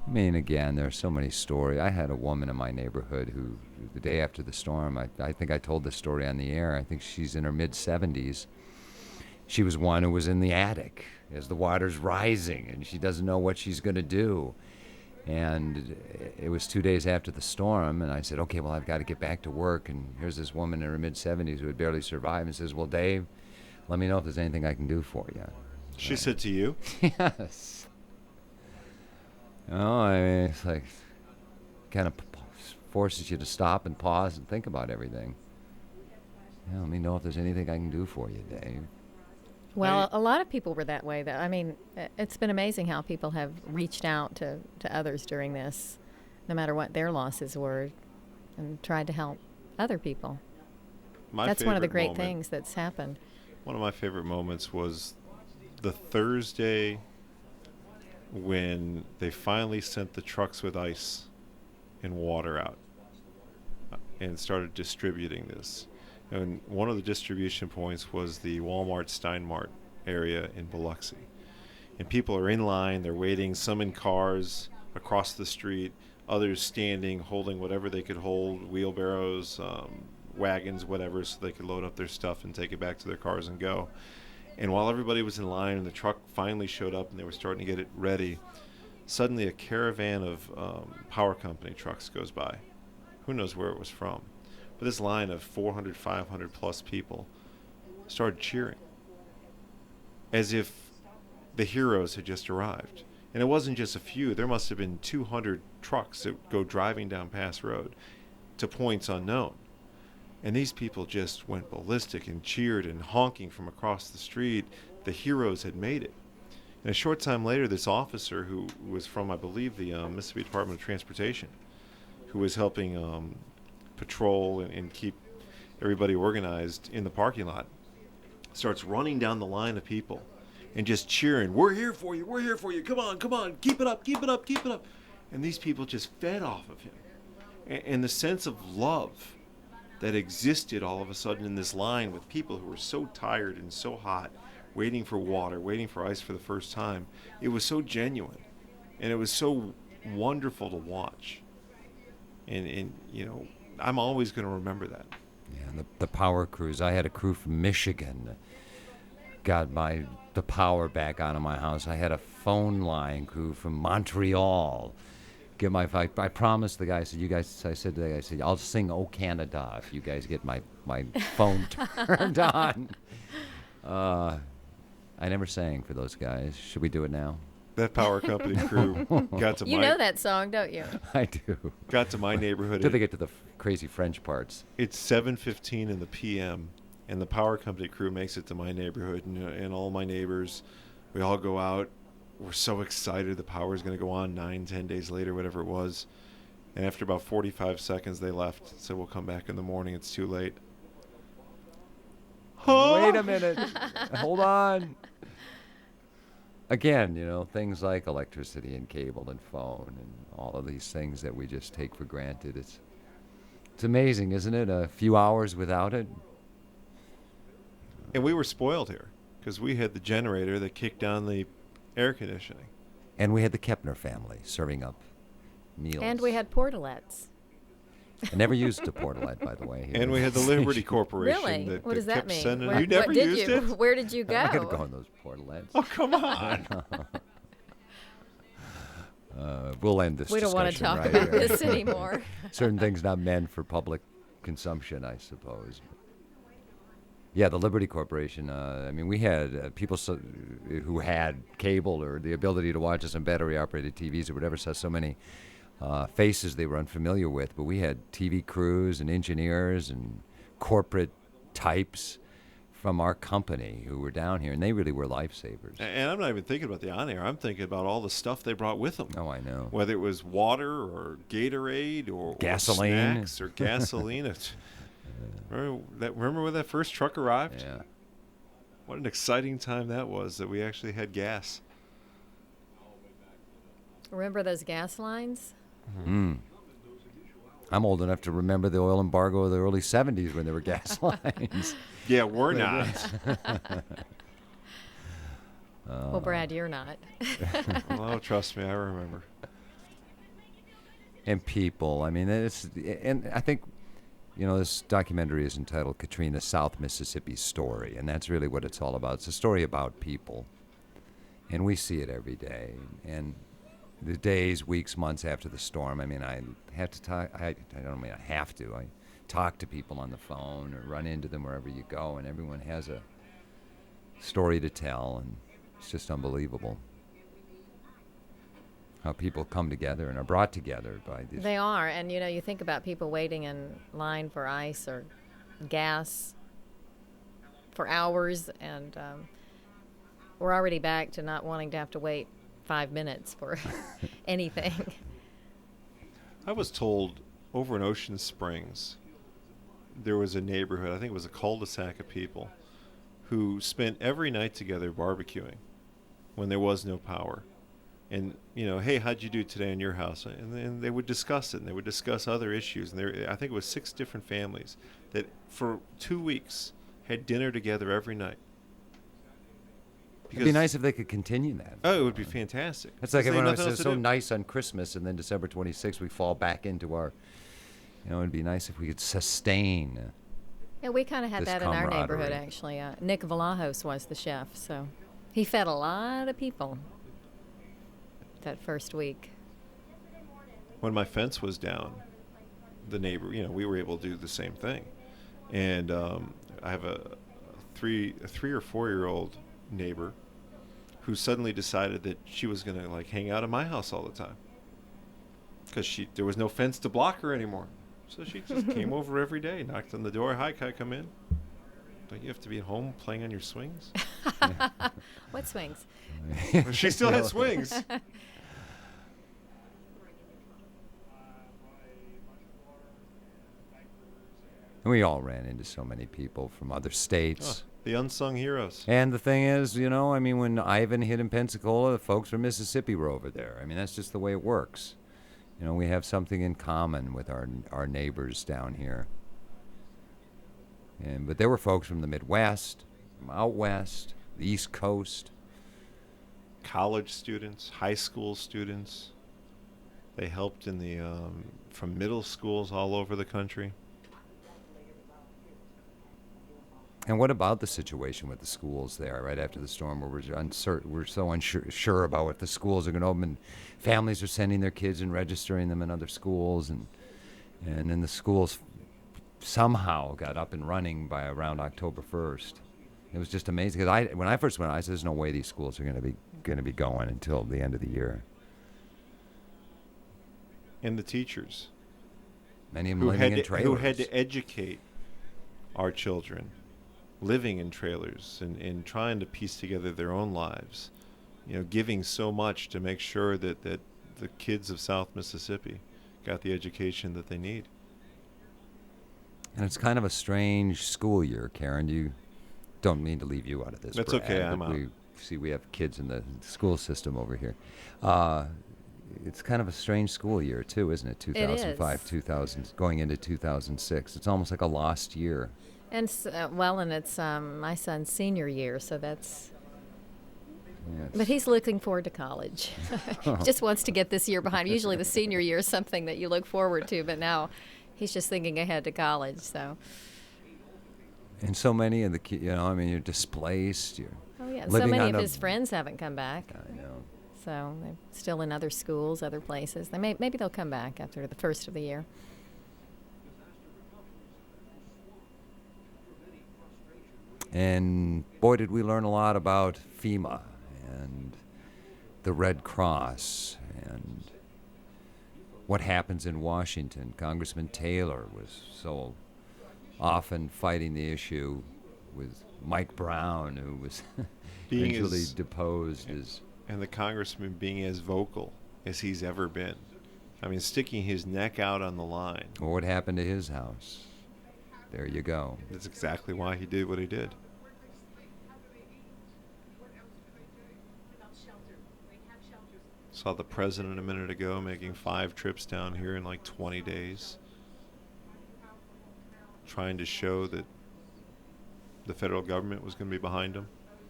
I mean, again, there are so many stories. I had a woman in my neighborhood who, the day after the storm, I think I told this story on the air. I think she's in her mid-70s. She was one who was in the attic as the water's rising, and she doesn't know what she's going to do. And it was 2 days after the storm, and I said, okay, well, I've got to get back to work. And here's this woman in her mid-70s who had barely survived and says, well, Dave, let me know if there's anything I can do for you. She said to you? Yes. Oh, I mean, it's like kind of forces you to stop and pause and think about everything. Yeah, let me know if there's anything I can do for you, Dave. Well, a lot of people were that way, though. I mean, it's been amazing how people have reached out to others during this, no matter what their losses were, and tried to help other people. That's one of the great things that's happened. One of my favorite moments was the Thursday when they finally sent the trucks with ice and water out and started distributing this. And one of the distribution points was the Walmart Steinmart area in Biloxi. And people are in line, they're waiting, some in cars across the street, others standing, holding whatever they could hold, wheelbarrows, wagons, whatever, so they could load up their stuff and take it back to their cars and go. And while everybody was in line and the truck finally showed up and they were starting to get it ready, suddenly a caravan of power company trucks goes by. Who knows where it was from? But this line of 400, 500 plus people started cheering as if the heroes had just arrived. And it wasn't just a few. There must have been 200 trucks that go driving down Pass Road to points unknown. And these people just went ballistic and cheered and honking from across the street. The heroes had made it. And a short time later, this officer who was from, I believe, the Mississippi Department of Transportation, who was helping patrol and keep everybody organized in the parking lot, starts running down the line of people and just cheering, we're here for you, we're here for you, come on, keep it up, keep it up, keep it up. And these people just fed off of him. And the sense of love that existed all of a sudden in this line with people who were so tired and so hot, waiting for water, waiting for ice for the first time, it was so genuine. And it was so wonderful to watch. And you know, I'm always going to remember that. Yeah, the power crews. I had a crew from Michigan. Got the power back onto my house. I had a phone line crew from Montreal. I promised the guy. I said to the guy, I'll sing "O Canada" if you guys get my phone turned on. I never sang for those guys. Should we do it now? That power company crew got to You know that song, don't you? I do. Got to my neighborhood. Until they get to the crazy French parts. It's 7:15 in the p.m. and the power company crew makes it to my neighborhood, and all my neighbors, we all go out. We're so excited the power is going to go on 9-10 days later, whatever it was. And after about 45 seconds, they left. Said, we'll come back in the morning. It's too late. Wait a minute. Hold on. Again, things like electricity and cable and phone and all of these things that we just take for granted. It's amazing, isn't it? A few hours without it. And we were spoiled here because we had the generator that kicked on the air conditioning. And we had the Kepner family serving up meals. And we had portalettes. I never used a portalette, by the way. And we had the Liberty Corporation. Really? What does that kept mean? Sending, you never used it? Where did you go? I'm not going to go on those portalettes. Oh, come on. We'll end this We don't want to talk right about here. this anymore. Certain things not meant for public consumption, I suppose. Yeah, the Liberty Corporation. We had people who had cable or the ability to watch us on battery-operated TVs or whatever, saw so many faces they were unfamiliar with. But we had TV crews and engineers and corporate types from our company who were down here, and they really were lifesavers. And I'm not even thinking about the on-air. I'm thinking about all the stuff they brought with them. Oh, I know. Whether it was water or Gatorade or gasoline. Or snacks or gasoline. Remember when that first truck arrived? Yeah. What an exciting time that was, that we actually had gas. Remember those gas lines? I'm old enough to remember the oil embargo of the early 70s when there were gas lines. Yeah, we're not. Well, Brad, you're not. Well, trust me, I remember. And people, I mean, and I think, this documentary is entitled Katrina, South Mississippi Story, and that's really what it's all about. It's a story about people, and we see it every day. And the days, weeks, months after the storm, I mean, I have to talk, I don't mean I have to, I talk to people on the phone or run into them wherever you go, and everyone has a story to tell, and it's just unbelievable how people come together and are brought together by these. They are, and you think about people waiting in line for ice or gas for hours, and we're already back to not wanting to have to wait 5 minutes for anything. I was told over in Ocean Springs, there was a neighborhood, I think it was a cul-de-sac of people, who spent every night together barbecuing when there was no power. And, hey, how'd you do today in your house? And then they would discuss it, and they would discuss other issues. And I think it was 6 different families that for 2 weeks had dinner together every night. It'd be nice if they could continue that. Oh, it would be fantastic. It's like everyone nothing says, else to so do. nice on Christmas, and then December 26th, we fall back into our, it'd be nice if we could sustain. Yeah, we kind of had This that in our neighborhood, camaraderie. actually. Nick Valajos was the chef, so he fed a lot of people that first week. When my fence was down, the neighbor, we were able to do the same thing. And I have a 3 or 4-year-old neighbor who suddenly decided that she was going to hang out at my house all the time because there was no fence to block her anymore. So she just came over every day, knocked on the door. Hi, can I come in? Don't you have to be at home playing on your swings? What swings? She still had swings. And we all ran into so many people from other states. The unsung heroes. And the thing is, when Ivan hit in Pensacola, the folks from Mississippi were over there. I mean, that's just the way it works. We have something in common with our neighbors down here. But there were folks from the Midwest, from out west, the East Coast. College students, high school students. They helped in the from middle schools all over the country. And what about the situation with the schools there right after the storm, where we're so unsure about what the schools are going to open? Families are sending their kids and registering them in other schools, and then the schools somehow got up and running by around October 1st. It was just amazing, because when I first went, I said, "There's no way these schools are going to be going until the end of the year." And the teachers Many of them living in trailers. who had to educate our children living in trailers and trying to piece together their own lives, giving so much to make sure that the kids of South Mississippi got the education that they need. And it's kind of a strange school year, Karen. You don't mean to leave you out of this. That's Brad, okay, but I'm out. We have kids in the school system over here. It's kind of a strange school year too, isn't it? 2005, 2000, going into 2006. It's almost like a lost year. And and it's my son's senior year, so that's. Yes. But he's looking forward to college. Just wants to get this year behind. Usually the senior year is something that you look forward to, but now he's just thinking ahead to college. So. And so many of the kids, you're displaced. You're Oh yeah, so living many on of his friends haven't come back. I know. So they're still in other schools, other places. Maybe they'll come back after the first of the year. And boy, did we learn a lot about FEMA and the Red Cross and what happens in Washington. Congressman Taylor was so often fighting the issue with Mike Brown, who was Being eventually as- deposed And the congressman being as vocal as he's ever been. I mean, sticking his neck out on the line. Or what happened to his house. There you go. That's exactly why he did what he did. Saw the president a minute ago making 5 trips down here in like 20 days, trying to show that the federal government was going to be behind him.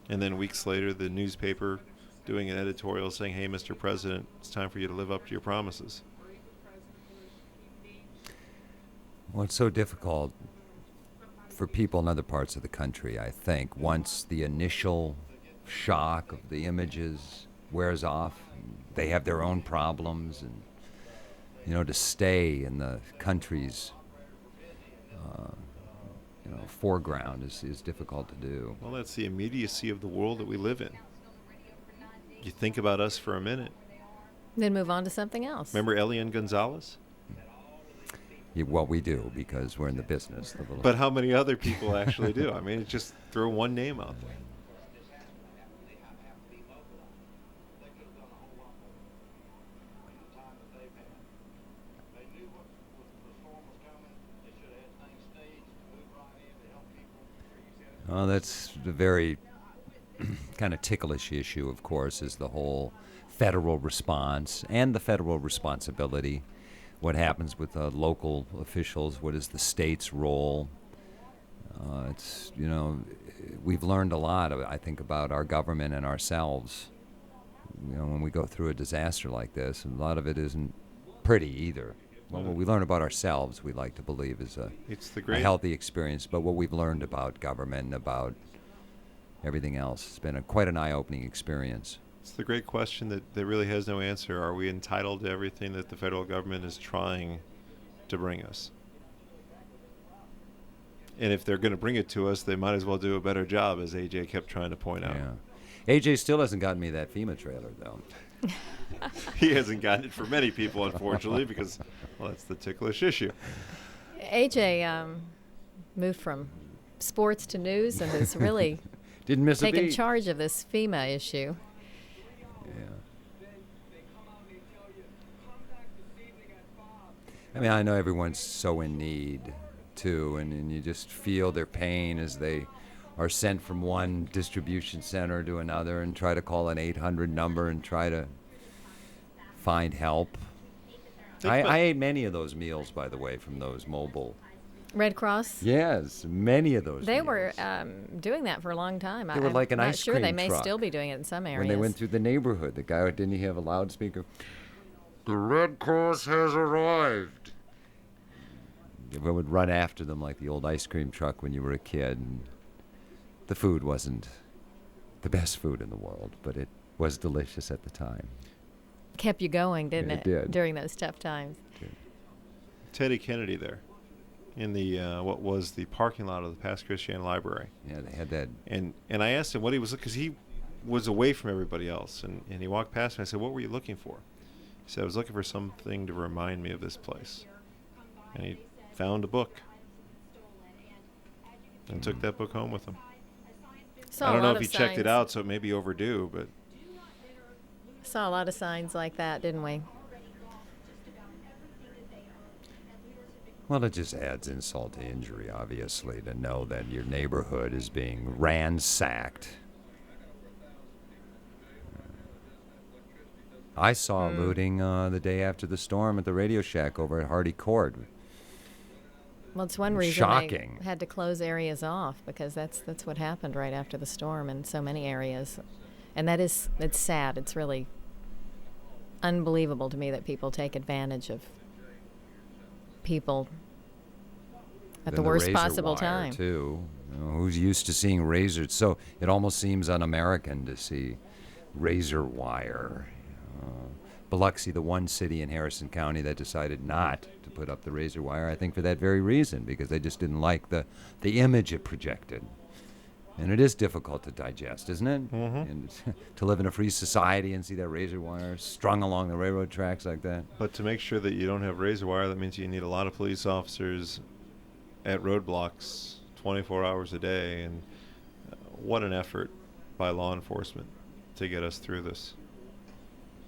And then weeks later, the newspaper doing an editorial saying, hey, Mr. President, it's time for you to live up to your promises. Well, it's so difficult for people in other parts of the country, I think, once the initial shock of the images wears off, they have their own problems, and, you know, to stay in the country's foreground is difficult to do. Well, that's the immediacy of the world that we live in. You think about us for a minute. Then move on to something else. Remember Elian Gonzalez? Yeah, well, we do, because we're in the business. But how many other people actually do? I mean, just throw one name out there. Well, that's the very kind of ticklish issue, of course, is the whole federal response and the federal responsibility. What happens with local officials? What is the state's role? It's, you know, we've learned a lot, I think, about our government and ourselves. You know, when we go through a disaster like this, and a lot of it isn't pretty either. Well, what we learn about ourselves, we like to believe, is a healthy experience. But what we've learned about government and about everything else, it's been quite an eye-opening experience. It's the great question that really has no answer. Are we entitled to everything that the federal government is trying to bring us? And if they're going to bring it to us, they might as well do a better job, as AJ kept trying to point out. Yeah. AJ still hasn't gotten me that FEMA trailer, though. He hasn't gotten it for many people, unfortunately, because, well, that's the ticklish issue. AJ moved from sports to news and has really didn't miss taken a beat. Charge of this FEMA issue. Yeah. I mean, I know everyone's so in need, too, and you just feel their pain as they are sent from one distribution center to another and try to call an 800 number and try to find help. I ate many of those meals, by the way, from those mobile. Red Cross? Yes, many of those They meals. were doing that for a long time. They were like an ice cream I'm not sure they may truck. still be doing it in some areas. When they went through the neighborhood, the guy, didn't he have a loudspeaker? The Red Cross has arrived. Everyone would run after them like the old ice cream truck when you were a kid. And the food wasn't the best food in the world, but it was delicious at the time. Kept you going, didn't It it? did. During those tough times. Teddy Kennedy there in the what was the parking lot of the Pass Christian Library. Yeah, they had that. And I asked him what he was, because he was away from everybody else, and he walked past me. I said, what were you looking for? He said, I was looking for something to remind me of this place. And he found a book and took that book home with him. I don't know if he checked it out, so it may be overdue, but Saw a lot of signs like that, didn't we? Well, it just adds insult to injury, obviously, to know that your neighborhood is being ransacked. I saw looting the day after the storm at the Radio Shack over at Hardy Court. Well, it's one reason Shocking. they had to close areas off, because that's what happened right after the storm in so many areas. And it's sad. It's really unbelievable to me that people take advantage of people at the worst razor possible wire, time. Too. You know, who's used to seeing razors? So it almost seems un-American to see razor wire. Biloxi, the one city in Harrison County that decided not to put up the razor wire, I think for that very reason, because they just didn't like the image it projected. And it is difficult to digest, isn't it? Mm-hmm. And to live in a free society and see that razor wire strung along the railroad tracks like that. But to make sure that you don't have razor wire, that means you need a lot of police officers at roadblocks 24 hours a day. And what an effort by law enforcement to get us through this.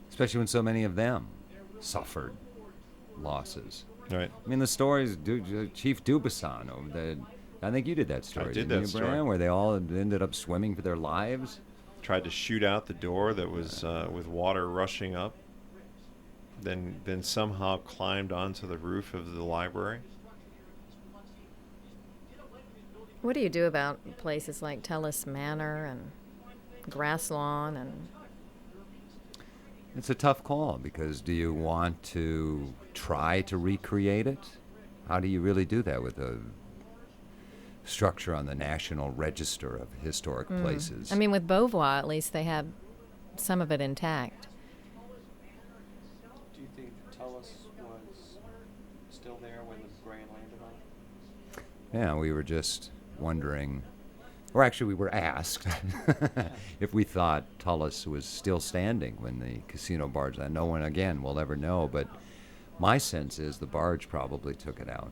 Especially when so many of them suffered losses. Right. I mean, the stories, Chief Dubuisson, I think you did that story. I did didn't that you, Brian, story. where they all ended up swimming for their lives. Tried to shoot out the door that was with water rushing up. then somehow climbed onto the roof of the library. What do you do about places like Tullis Manor and Grass Lawn and... It's a tough call, because do you want to try to recreate it? How do you really do that with a structure on the National Register of Historic Places? I mean, with Beauvoir, at least they have some of it intact. Do you think Tullis was still there when the grain landed on it? Yeah, we were just wondering, or actually we were asked if we thought Tullis was still standing when the casino barge landed. No one, again, will ever know, but my sense is the barge probably took it out.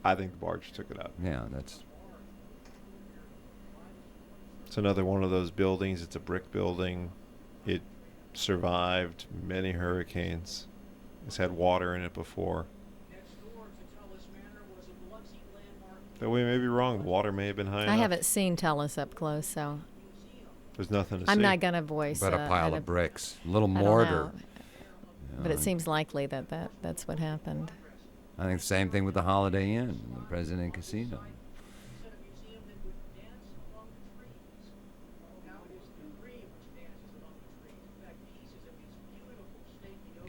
I think the barge took it out. Yeah, that's... It's another one of those buildings. It's a brick building. It survived many hurricanes. It's had water in it before. But we may be wrong. The water may have been high enough. I haven't seen Tullis up close, so There's nothing to see. I'm not going to voice... But a pile of bricks, a little I don't mortar. know. But it seems likely that's what happened. I think the same thing with the Holiday Inn, the President Casino.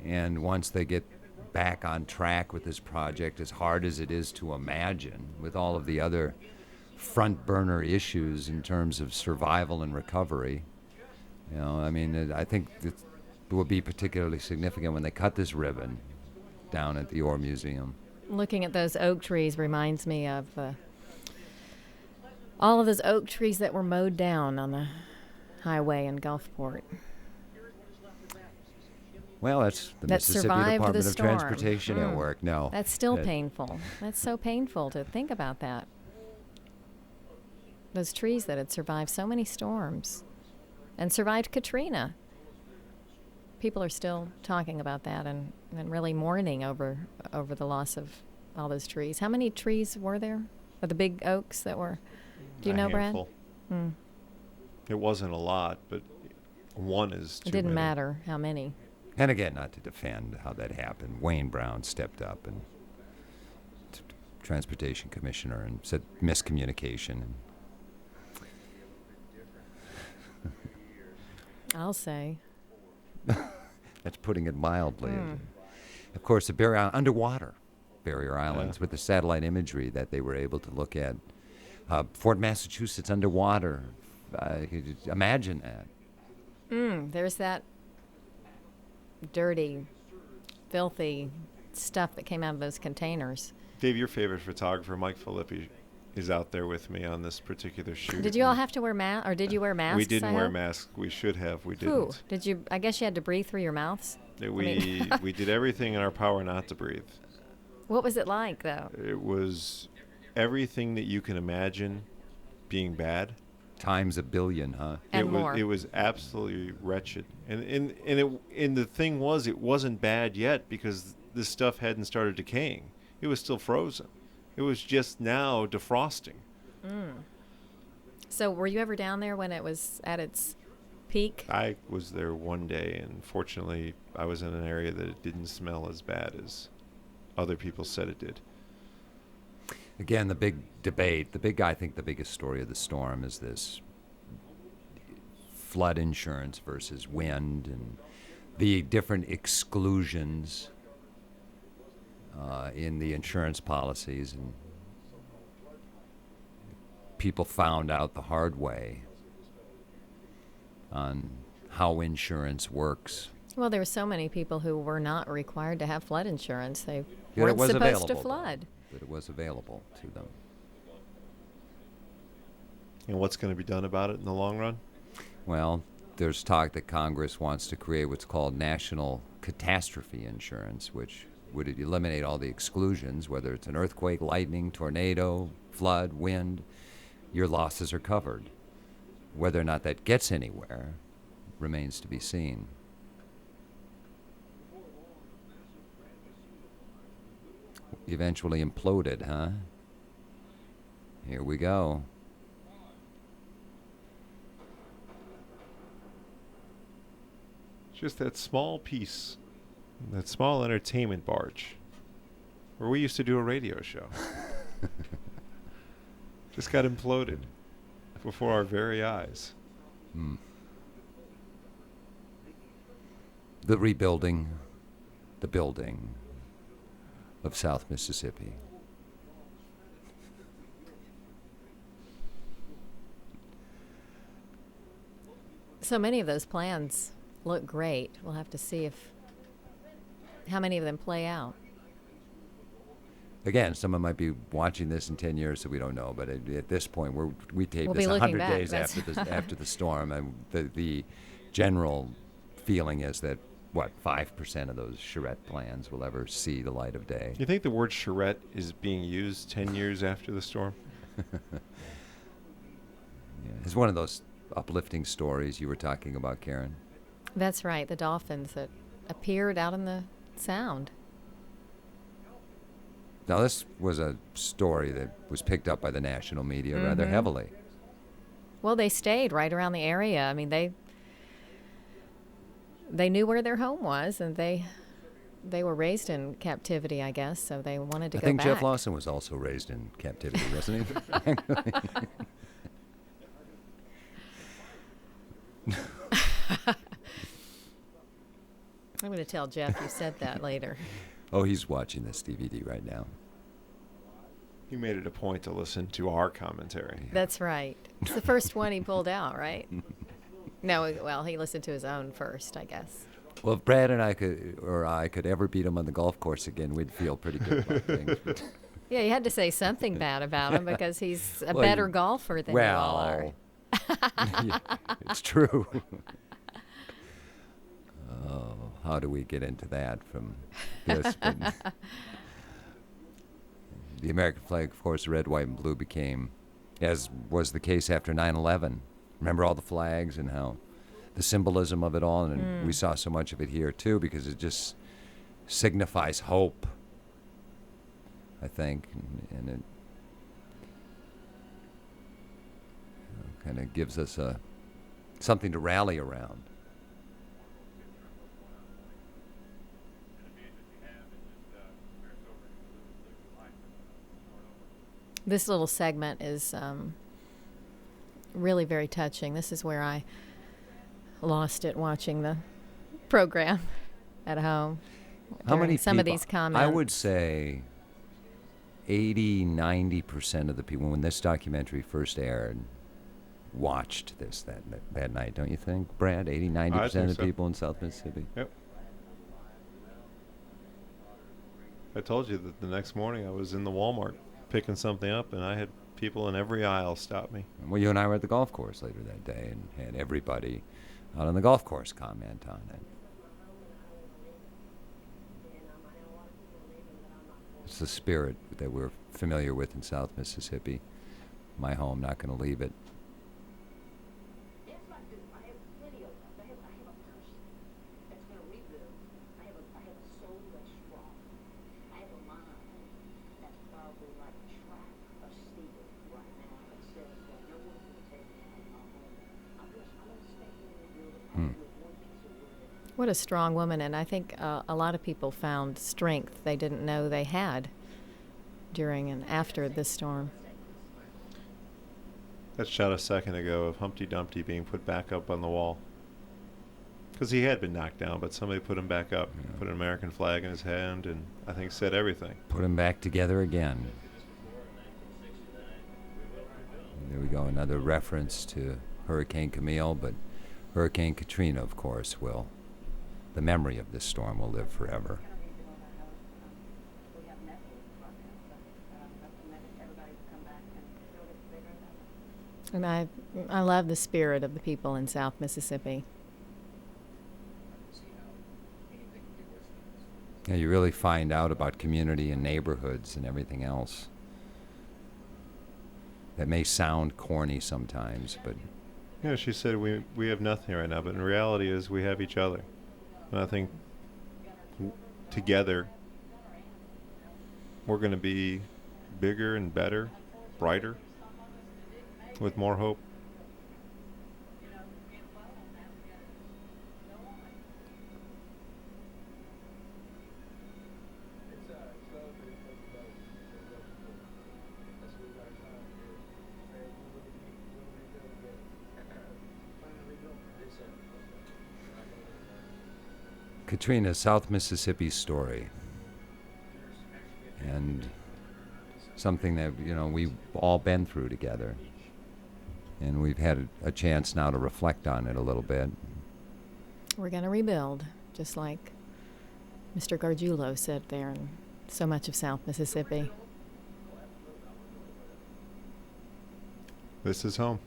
And once they get back on track with this project, as hard as it is to imagine, with all of the other front burner issues in terms of survival and recovery, you know, I mean, I think it will be particularly significant when they cut this ribbon down at the Ore Museum. Looking at those oak trees reminds me of all of those oak trees that were mowed down on the highway in Gulfport. Well, that's the That Mississippi survived Department the of storm. Transportation at work. No. That's still that- painful. That's so painful to think about that. Those trees that had survived so many storms and survived Katrina. People are still talking about that and really mourning over the loss of all those trees. How many trees were there? Or the big oaks that were... Do you know, handful. Brad? It wasn't a lot, but one is too It didn't many. matter how many. And again, not to defend how that happened, Wayne Brown stepped up and transportation commissioner and said miscommunication. I'll say. That's putting it mildly. Of course, the underwater barrier islands with the satellite imagery that they were able to look at. Fort Massachusetts underwater. Imagine that. There's that dirty, filthy stuff that came out of those containers. Dave, your favorite photographer, Mike Filippi, is out there with me on this particular shoot. Did you all have to wear masks, or did you wear masks? We didn't I wear hope? masks. We should have. We Whew. didn't. Did you? I guess you had to breathe through your mouths. We did everything in our power not to breathe. What was it like, though? It was everything that you can imagine being bad. Times a billion, huh? And more. It was absolutely wretched. And the thing was, it wasn't bad yet because this stuff hadn't started decaying. It was still frozen. It was just now defrosting. So were you ever down there when it was at its peak? I was there one day, and fortunately, I was in an area that it didn't smell as bad as other people said it did. Again, the big debate, I think the biggest story of the storm is this flood insurance versus wind and the different exclusions in the insurance policies. And people found out the hard way on how insurance works. Well, there were so many people who were not required to have flood insurance. They Yeah, it weren't was supposed to available, flood. but it was available to them. And what's going to be done about it in the long run? Well, there's talk that Congress wants to create what's called national catastrophe insurance, which would eliminate all the exclusions, whether it's an earthquake, lightning, tornado, flood, wind. Your losses are covered. Whether or not that gets anywhere remains to be seen. Eventually imploded, huh? Here we go. Just that small piece That small entertainment barge where we used to do a radio show just got imploded before our very eyes. The rebuilding, the building of South Mississippi. So many of those plans look great. We'll have to see how many of them play out. Again, someone might be watching this in 10 years, so we don't know. But at this point, we tape We'll this be looking 100 back, days that's- after the storm, and the general feeling is that 5% of those charrette plans will ever see the light of day. You think the word charrette is being used 10 years after the storm? Yeah. It's one of those uplifting stories you were talking about, Karen. That's right, the dolphins that appeared out in the Sound. Now, this was a story that was picked up by the national media rather heavily. Well, they stayed right around the area. I mean, they knew where their home was, and they were raised in captivity, I guess, so they wanted to I go think back. Jeff Lawson was also raised in captivity, wasn't he? I'm going to tell Jeff you said that later. Oh, he's watching this DVD right now. He made it a point to listen to our commentary. That's right. It's the first one he pulled out, right? No, well, he listened to his own first, I guess. Well, if Brad and I could ever beat him on the golf course again, we'd feel pretty good about things. But Yeah, you had to say something bad about him because he's a Well, better golfer than you all are. yeah, it's true. Oh, how do we get into that from this? But the American flag, of course, red, white, and blue became, as was the case after 9/11. Remember all the flags and how the symbolism of it all, and we saw so much of it here too because it just signifies hope, I think, and it kind of gives us something to rally around. This little segment is really very touching. This is where I lost it watching the program at home. How many during some of people- these comments? I would say 80-90% of the people, when this documentary first aired, watched this that night, don't you think, Brad? 80-90% of think the so. people in South Mississippi. Yep. I told you that the next morning I was in the Walmart picking something up, and I had people in every aisle stop me. Well, you and I were at the golf course later that day and had everybody out on the golf course comment on it. It's the spirit that we're familiar with in South Mississippi. My home, not going to leave it. Yes, I do. I have plenty of that. I have a person that's going to rebuild. I have a soul that's strong. I have a mind that's probably like a track of steel right now that says that no one's going to take me out of my home. I'm going to stay here and rebuild it with one piece of wood. What a strong woman, and I think a lot of people found strength they didn't know they had during and after this storm. That shot a second ago of Humpty Dumpty being put back up on the wall. Because he had been knocked down, but somebody put him back up, put an American flag in his hand, and I think said everything. Put them back together again. And there we go, another reference to Hurricane Camille, but Hurricane Katrina, of course, will. The memory of this storm will live forever. And I love the spirit of the people in South Mississippi. Yeah, you really find out about community and neighborhoods and everything else. That may sound corny sometimes, but Yeah, she said we have nothing right now, but in reality is we have each other. And I think together we're going to be bigger and better, brighter, with more hope. Katrina, South Mississippi story, and something that we've all been through together, and we've had a chance now to reflect on it a little bit. We're going to rebuild, just like Mr. Gargiulo said there in so much of South Mississippi. This is home.